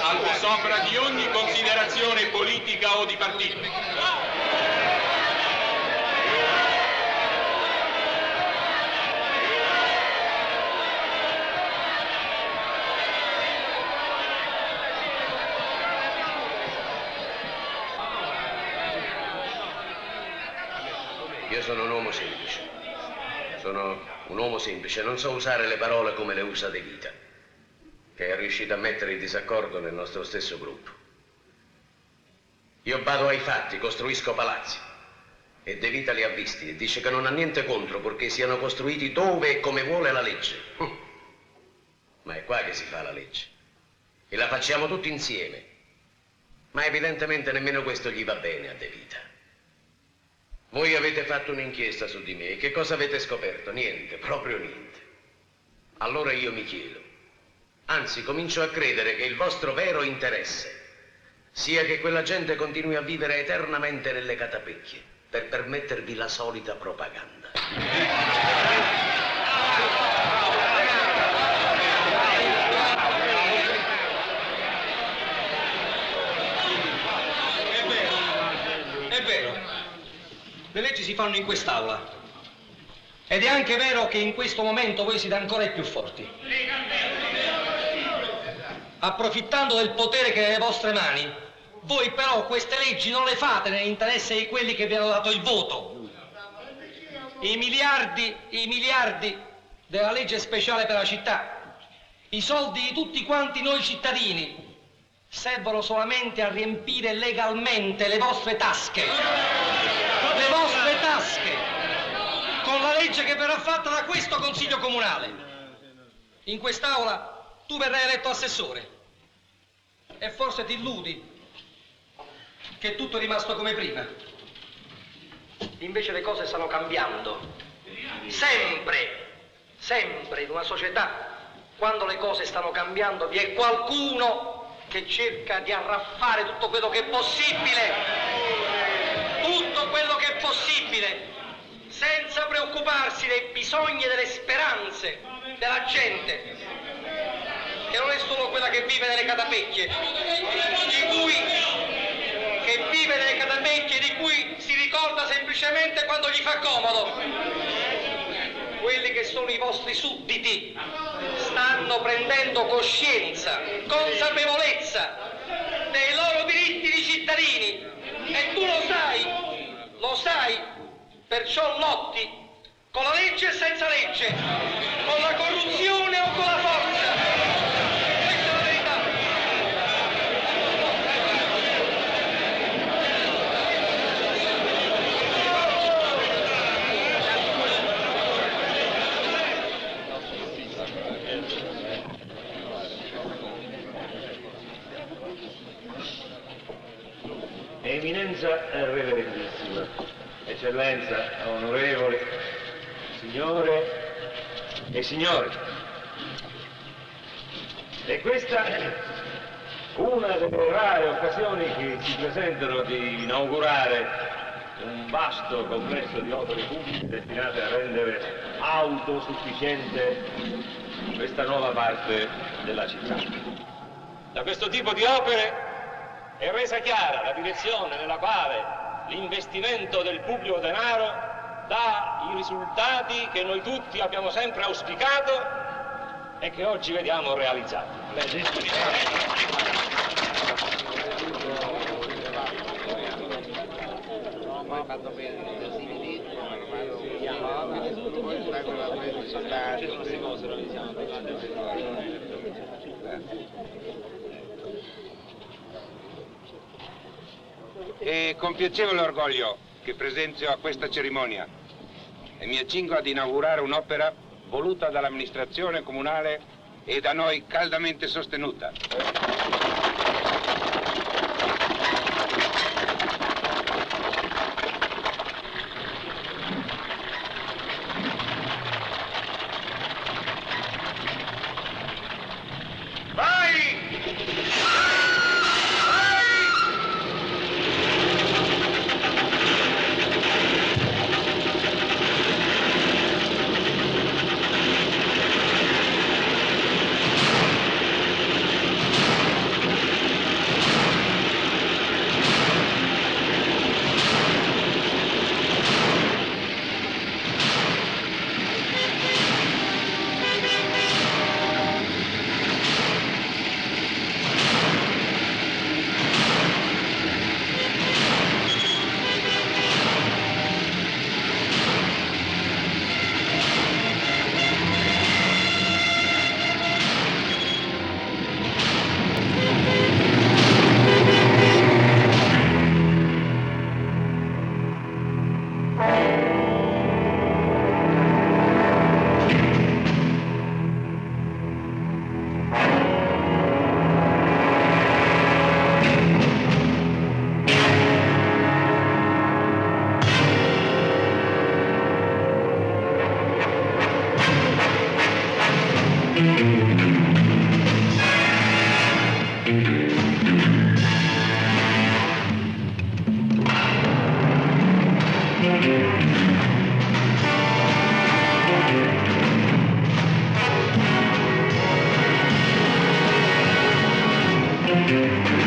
al di sopra di ogni considerazione politica o di partito. Io sono un uomo semplice. Sono un uomo semplice, non so usare le parole come le usa De Vita, che è riuscito a mettere il disaccordo nel nostro stesso gruppo. Io bado ai fatti, costruisco palazzi. E De Vita li ha visti e dice che non ha niente contro purché siano costruiti dove e come vuole la legge. Ma è qua che si fa la legge. E la facciamo tutti insieme. Ma evidentemente nemmeno questo gli va bene a De Vita. Voi avete fatto un'inchiesta su di me e che cosa avete scoperto? Niente, proprio niente. Allora io mi chiedo, anzi comincio a credere che il vostro vero interesse sia che quella gente continui a vivere eternamente nelle catapecchie per permettervi la solita propaganda. È vero. Le leggi si fanno in quest'aula. Ed è anche vero che in questo momento voi siete ancora i più forti. Approfittando del potere che è nelle vostre mani, voi però queste leggi non le fate nell'interesse di quelli che vi hanno dato il voto. I miliardi della legge speciale per la città, i soldi di tutti quanti noi cittadini, servono solamente a riempire legalmente le vostre tasche. Le vostre tasche! Con la legge che verrà fatta da questo Consiglio Comunale. In quest'aula tu verrai eletto assessore e forse ti illudi che tutto è rimasto come prima. Invece le cose stanno cambiando. Sempre in una società, quando le cose stanno cambiando, vi è qualcuno che cerca di arraffare tutto quello che è possibile. Tutto quello che è possibile. Senza preoccuparsi dei bisogni e delle speranze della gente, che non è solo quella che vive nelle catapecchie, di cui si ricorda semplicemente quando gli fa comodo. Quelli che sono i vostri sudditi stanno prendendo coscienza, consapevolezza dei loro diritti di cittadini e tu lo sai. Perciò lotti con la legge e senza legge, con la corruzione o con la forza. Questa è la verità. Eminenza reverendissima. Eccellenza, onorevoli, signore e signori, e questa è una delle rare occasioni che si presentano di inaugurare un vasto complesso di opere pubbliche destinate a rendere autosufficiente questa nuova parte della città. Da questo tipo di opere è resa chiara la direzione nella quale l'investimento del pubblico denaro dà i risultati che noi tutti abbiamo sempre auspicato e che oggi vediamo realizzati. È con piacevole orgoglio che presenzio a questa cerimonia e mi accingo ad inaugurare un'opera voluta dall'amministrazione comunale e da noi caldamente sostenuta. Thank you.